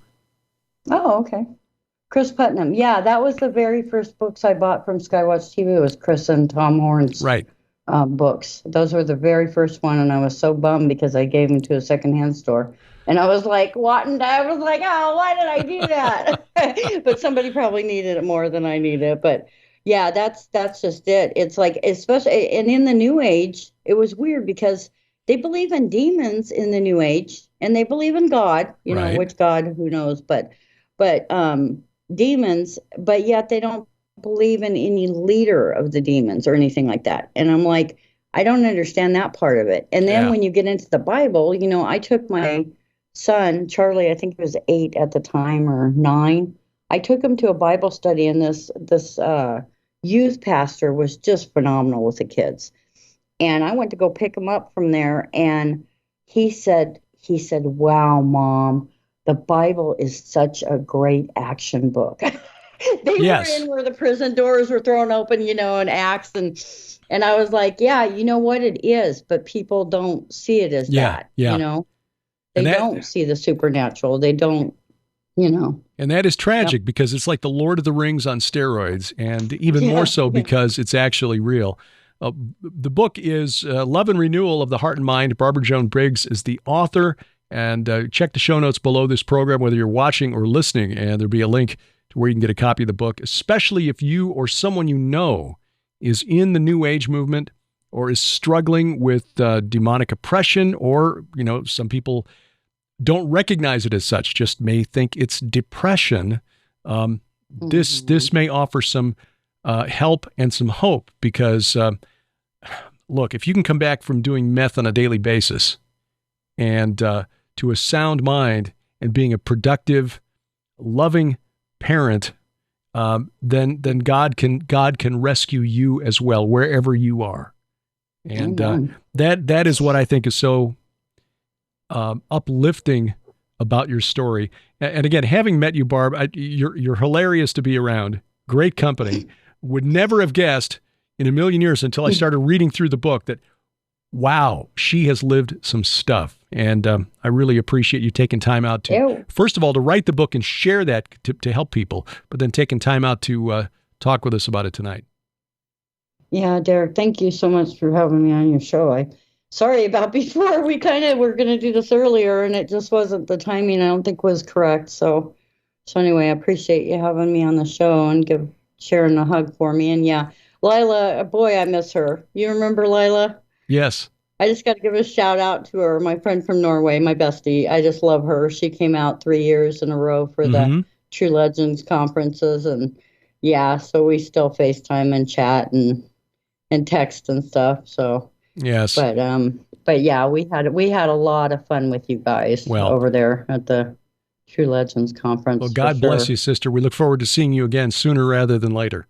Oh, okay. Chris Putnam. Yeah, that was the very first books I bought from Skywatch TV. It was Chris and Tom Horn's books. Those were the very first one, and I was so bummed because I gave them to a secondhand store. And I was like, what? And I was like, oh, why did I do that? But somebody probably needed it more than I needed it. But Yeah, that's just it. It's like, especially, and in the New Age, it was weird because they believe in demons in the New Age, and they believe in God. Right. Which God, who knows? But demons, but yet they don't believe in any leader of the demons or anything like that. And I'm like, I don't understand that part of it. And then Yeah. when you get into the Bible, I took my son Charlie, I think he was 8 at the time or 9. I took him to a Bible study, and this youth pastor was just phenomenal with the kids. And I went to go pick him up from there, and he said, "Wow, Mom, the Bible is such a great action book." They were Yes. in where the prison doors were thrown open, and Acts, and I was like, "Yeah, you know what it is, but people don't see it as Yeah. that, Yeah. They And that don't see the supernatural. They don't, you know." and that is Yep. tragic because it's like the Lord of the Rings on steroids, and even more Yeah, so yeah. because it's actually real. The book is Love and Renewal of the Heart and Mind. Barbara Joan Briggs is the author. And check the show notes below this program, whether you're watching or listening, and there'll be a link to where you can get a copy of the book, especially if you or someone you know is in the New Age movement or is struggling with demonic oppression, or, some people don't recognize it as such, just may think it's depression. This may offer some help and some hope because, look, if you can come back from doing meth on a daily basis and to a sound mind and being a productive, loving parent, then God can rescue you as well wherever you are, and that is what I think is so uplifting about your story. And again, having met you, Barb, you're hilarious to be around. Great company. Would never have guessed in a million years until I started reading through the book that, wow, she has lived some stuff. And I really appreciate you taking time out to, first of all, to write the book and share that to help people, but then taking time out to talk with us about it tonight. Yeah, Derek, thank you so much for having me on your show. Sorry about before. We kind of were going to do this earlier, and it just wasn't, the timing, I don't think, was correct. So anyway, I appreciate you having me on the show and sharing a hug for me. And yeah, Lila, boy, I miss her. You remember Lila? Yes. I just got to give a shout out to her, my friend from Norway, my bestie. I just love her. She came out 3 years in a row for the True Legends conferences, and yeah, so we still FaceTime and chat and text and stuff. So yes, but yeah, we had a lot of fun with you guys over there at the True Legends conference. Well, God bless you, sister. We look forward to seeing you again sooner rather than later.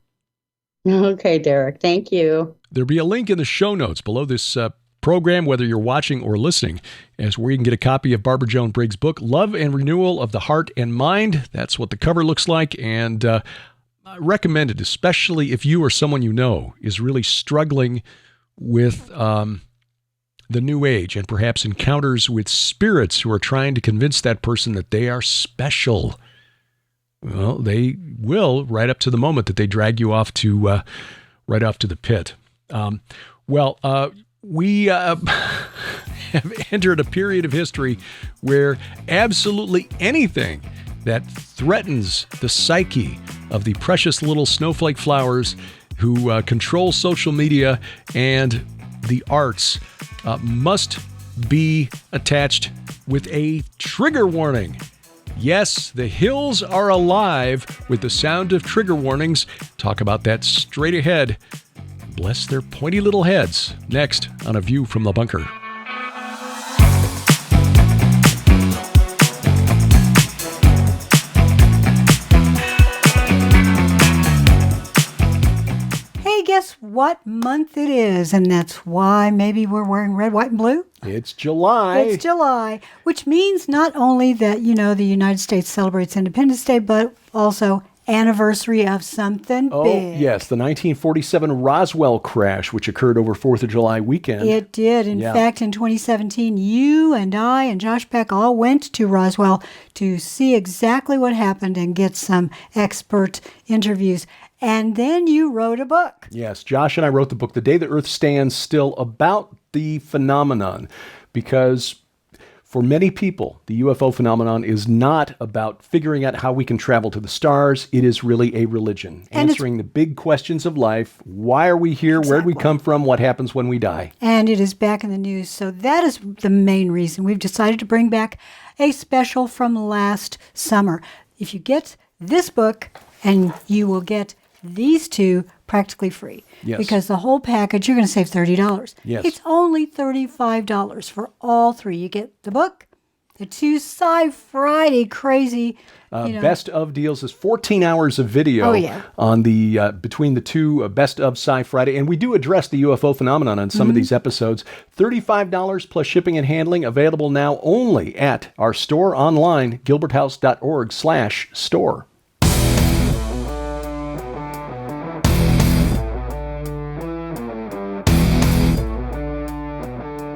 Okay, Derek. Thank you. There'll be a link in the show notes below this program, whether you're watching or listening, as where you can get a copy of Barbara Joan Briggs' book, Love and Renewal of the Heart and Mind. That's what the cover looks like, and I recommend it, especially if you or someone you know is really struggling with the New Age and perhaps encounters with spirits who are trying to convince that person that they are special. Well, they will right up to the moment that they drag you off to right off to the pit. We have entered a period of history where absolutely anything that threatens the psyche of the precious little snowflake flowers who control social media and the arts must be attached with a trigger warning. Yes, the hills are alive with the sound of trigger warnings. Talk about that straight ahead. Bless their pointy little heads. Next on A View from the Bunker. Hey, guess what month it is? And that's why maybe we're wearing red, white, and blue. It's July. It's July, which means not only that, the United States celebrates Independence Day, but also anniversary of something big. Yes, the 1947 Roswell crash, which occurred over 4th of July weekend. It did. In fact, in 2017, you and I and Josh Peck all went to Roswell to see exactly what happened and get some expert interviews. And then you wrote a book. Yes, Josh and I wrote the book, The Day the Earth Stands Still, about the phenomenon, because For many people, the UFO phenomenon is not about figuring out how we can travel to the stars. It is really a religion, answering the big questions of life. Why are we here? Exactly. Where did we come from? What happens when we die? And it is back in the news. So that is the main reason we've decided to bring back a special from last summer. If you get this book, and you will get these two practically free. Yes. Because the whole package, you're going to save $30. Yes. It's only $35 for all three. You get the book, the two Sci-Friday crazy. Best of deals is 14 hours of video on the between the two Best of Sci-Friday. And we do address the UFO phenomenon on some of these episodes. $35 plus shipping and handling, available now only at our store online, gilberthouse.org/store.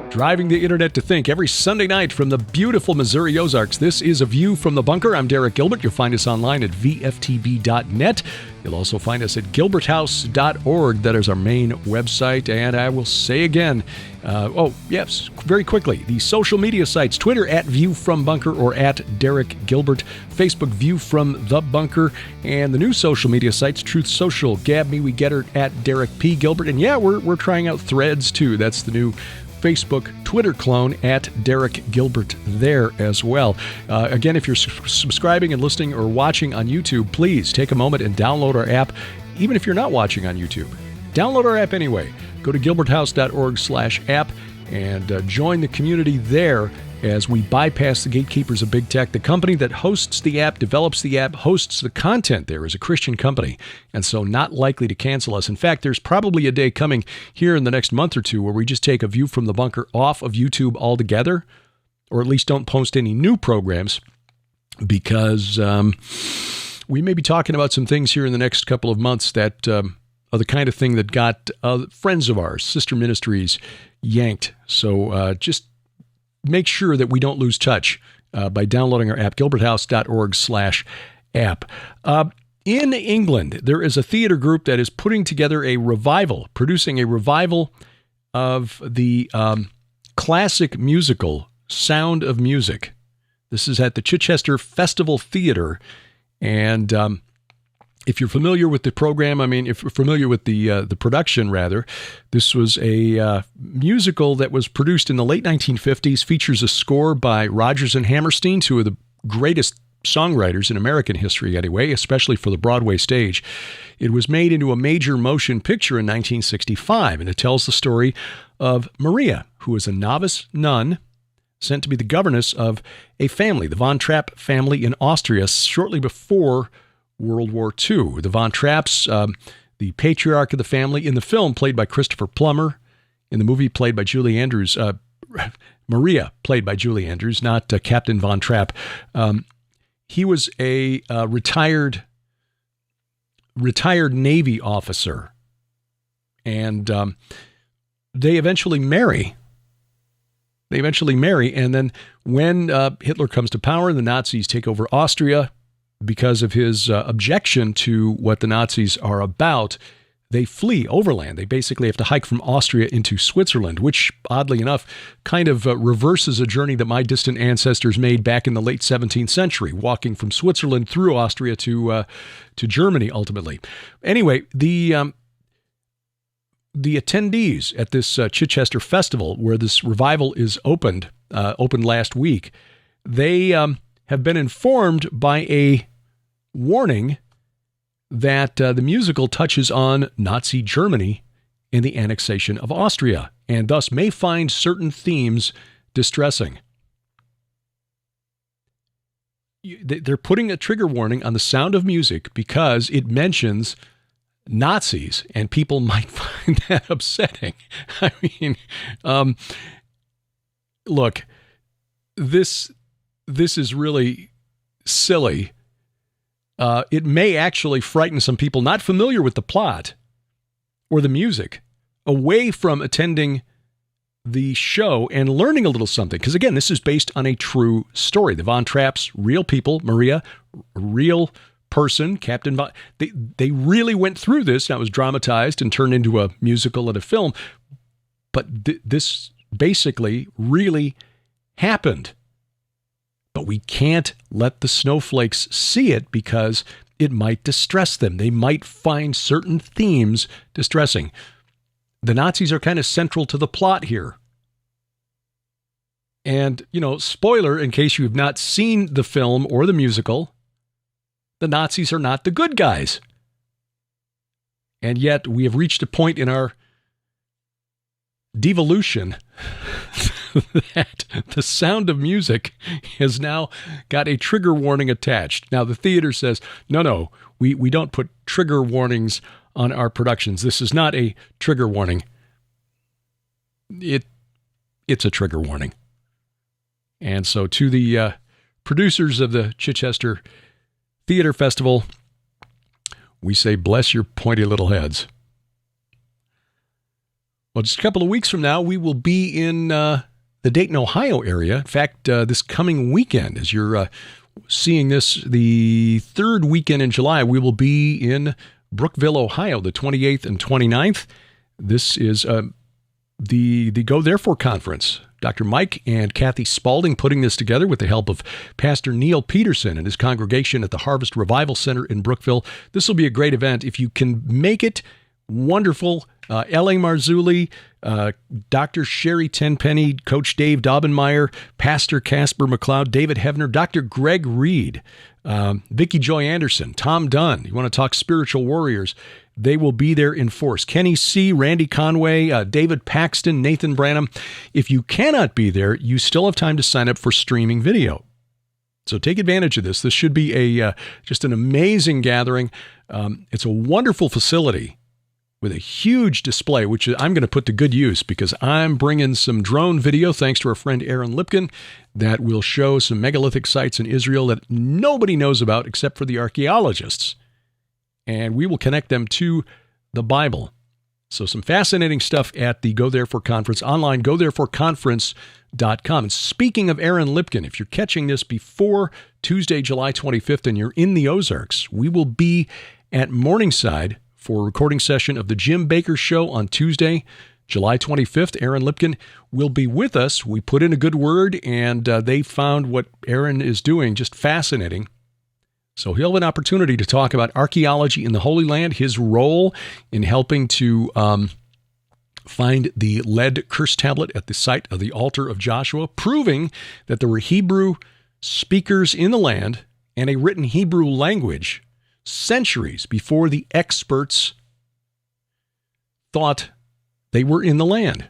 Driving the internet to think every Sunday night from the beautiful Missouri Ozarks. This is A View from the Bunker. I'm Derek Gilbert. You'll find us online at VFTB.net. You'll also find us at gilberthouse.org. That is our main website. And I will say again, very quickly, the social media sites, Twitter at View from Bunker or at Derek Gilbert, Facebook View from the Bunker, and the new social media sites, Truth Social, Gab Me We Get Her at Derek P. Gilbert. And yeah, we're trying out Threads too. That's the new Facebook, Twitter clone at Derek Gilbert there as well. Again, if you're subscribing and listening or watching on YouTube, please take a moment and download our app. Even if you're not watching on YouTube, download our app anyway. Go to gilberthouse.org/app and join the community there as we bypass the gatekeepers of big tech. The company that hosts the app, develops the app, hosts the content there is a Christian company, and so not likely to cancel us. In fact, there's probably a day coming here in the next month or two where we just take A View from the Bunker off of YouTube altogether, or at least don't post any new programs, because we may be talking about some things here in the next couple of months that are the kind of thing that got friends of ours, sister ministries, yanked. So just make sure that we don't lose touch by downloading our app, gilberthouse.org/app. In England, there is a theater group that is putting together producing a revival of the classic musical Sound of Music. This is at the Chichester Festival Theater. And if you're familiar with the program, if you're familiar with the production, rather, this was a musical that was produced in the late 1950s, features a score by Rodgers and Hammerstein, two of the greatest songwriters in American history anyway, especially for the Broadway stage. It was made into a major motion picture in 1965, and it tells the story of Maria, who is a novice nun sent to be the governess of a family, the Von Trapp family in Austria, shortly before World War II. The Von Trapps, the patriarch of the family, in the film played by Christopher Plummer, in the movie played by Julie Andrews, Maria played by Julie Andrews, not Captain Von Trapp. He was a retired Navy officer, and they eventually marry. And then when Hitler comes to power and the Nazis take over Austria, because of his objection to what the Nazis are about, they flee overland. They basically have to hike from Austria into Switzerland, which, oddly enough, kind of reverses a journey that my distant ancestors made back in the late 17th century, walking from Switzerland through Austria to Germany, ultimately. Anyway, the attendees at this Chichester Festival, where this revival is opened last week, they have been informed by a warning that the musical touches on Nazi Germany and the annexation of Austria, and thus may find certain themes distressing. They're putting a trigger warning on The Sound of Music because it mentions Nazis, and people might find that upsetting. Look, this is really silly. It may actually frighten some people not familiar with the plot or the music away from attending the show and learning a little something. Because again, this is based on a true story. The Von Trapps, real people, Maria, real person, Captain Von. They really went through this. Now it was dramatized and turned into a musical and a film. But this basically really happened. But we can't let the snowflakes see it because it might distress them. They might find certain themes distressing. The Nazis are kind of central to the plot here. And, spoiler in case you have not seen the film or the musical, the Nazis are not the good guys. And yet we have reached a point in our devolution that the Sound of Music has now got a trigger warning attached. Now, the theater says, no, we don't put trigger warnings on our productions. This is not a trigger warning. It's a trigger warning. And so to the producers of the Chichester Theater Festival, we say, bless your pointy little heads. Well, just a couple of weeks from now, we will be in the Dayton, Ohio area. In fact, this coming weekend, as you're seeing this, the third weekend in July, we will be in Brookville, Ohio, the 28th and 29th. This is the Go Therefore Conference. Dr. Mike and Kathy Spalding putting this together with the help of Pastor Neil Peterson and his congregation at the Harvest Revival Center in Brookville. This will be a great event. If you can make it, wonderful. L.A. Marzulli, Dr. Sherry Tenpenny, Coach Dave Daubenmeyer, Pastor Casper McLeod, David Hevner, Dr. Greg Reed, Vicki Joy Anderson, Tom Dunn. You want to talk spiritual warriors? They will be there in force. Kenny C., Randy Conway, David Paxton, Nathan Branham. If you cannot be there, you still have time to sign up for streaming video. So take advantage of this. This should be just an amazing gathering. It's a wonderful facility with a huge display, which I'm going to put to good use because I'm bringing some drone video, thanks to our friend Aaron Lipkin, that will show some megalithic sites in Israel that nobody knows about except for the archaeologists. And we will connect them to the Bible. So some fascinating stuff at the Go Therefore Conference online, gothereforeconference.com. And speaking of Aaron Lipkin, if you're catching this before Tuesday, July 25th, and you're in the Ozarks, we will be at Morningside for a recording session of the Jim Baker Show on Tuesday, July 25th. Aaron Lipkin will be with us. We put in a good word, and they found what Aaron is doing just fascinating. So he'll have an opportunity to talk about archaeology in the Holy Land, his role in helping to find the lead curse tablet at the site of the altar of Joshua, proving that there were Hebrew speakers in the land and a written Hebrew language centuries before the experts thought they were in the land.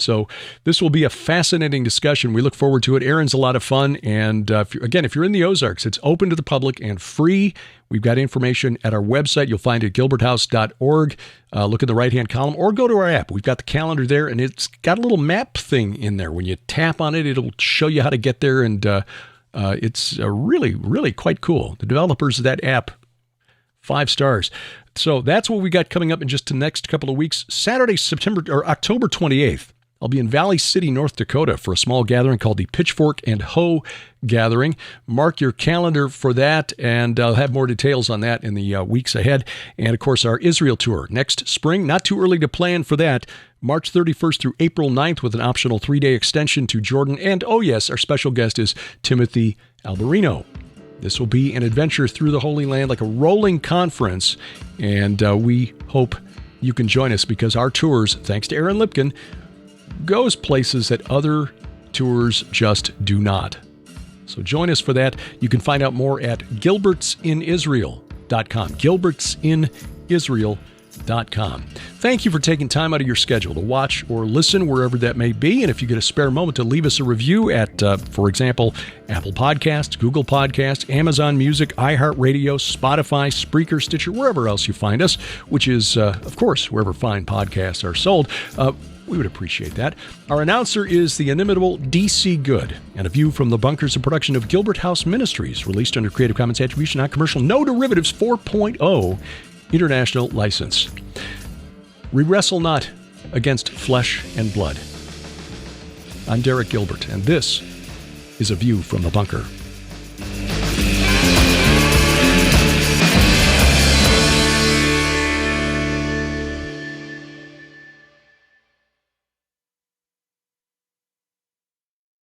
So this will be a fascinating discussion. We look forward to it. Aaron's a lot of fun. And if you're in the Ozarks, it's open to the public and free. We've got information at our website. You'll find it at gilberthouse.org. Look in the right-hand column or go to our app. We've got the calendar there, and it's got a little map thing in there. When you tap on it, it'll show you how to get there, and it's really, really quite cool. The developers of that app, 5 stars. So that's what we got coming up in just the next couple of weeks. Saturday, October 28th, I'll be in Valley City, North Dakota for a small gathering called the Pitchfork and Hoe Gathering. Mark your calendar for that, and I'll have more details on that in the weeks ahead. And, of course, our Israel tour next spring. Not too early to plan for that. March 31st through April 9th with an optional 3-day extension to Jordan. And, oh yes, our special guest is Timothy Alberino. This will be an adventure through the Holy Land, like a rolling conference, and we hope you can join us because our tours, thanks to Aaron Lipkin, goes places that other tours just do not. So join us for that. You can find out more at gilbertsinisrael.com. gilbertsinisrael.com. Thank you for taking time out of your schedule to watch or listen wherever that may be. And if you get a spare moment to leave us a review at, for example, Apple Podcasts, Google Podcasts, Amazon Music, iHeartRadio, Spotify, Spreaker, Stitcher, wherever else you find us, which is, of course, wherever fine podcasts are sold, we would appreciate that. Our announcer is the inimitable D.C. Good, and A View from the Bunker is a production of Gilbert House Ministries, released under Creative Commons Attribution, Non-Commercial, No Derivatives 4.0 International License. We wrestle not against flesh and blood. I'm Derek Gilbert, and this is A View from the Bunker.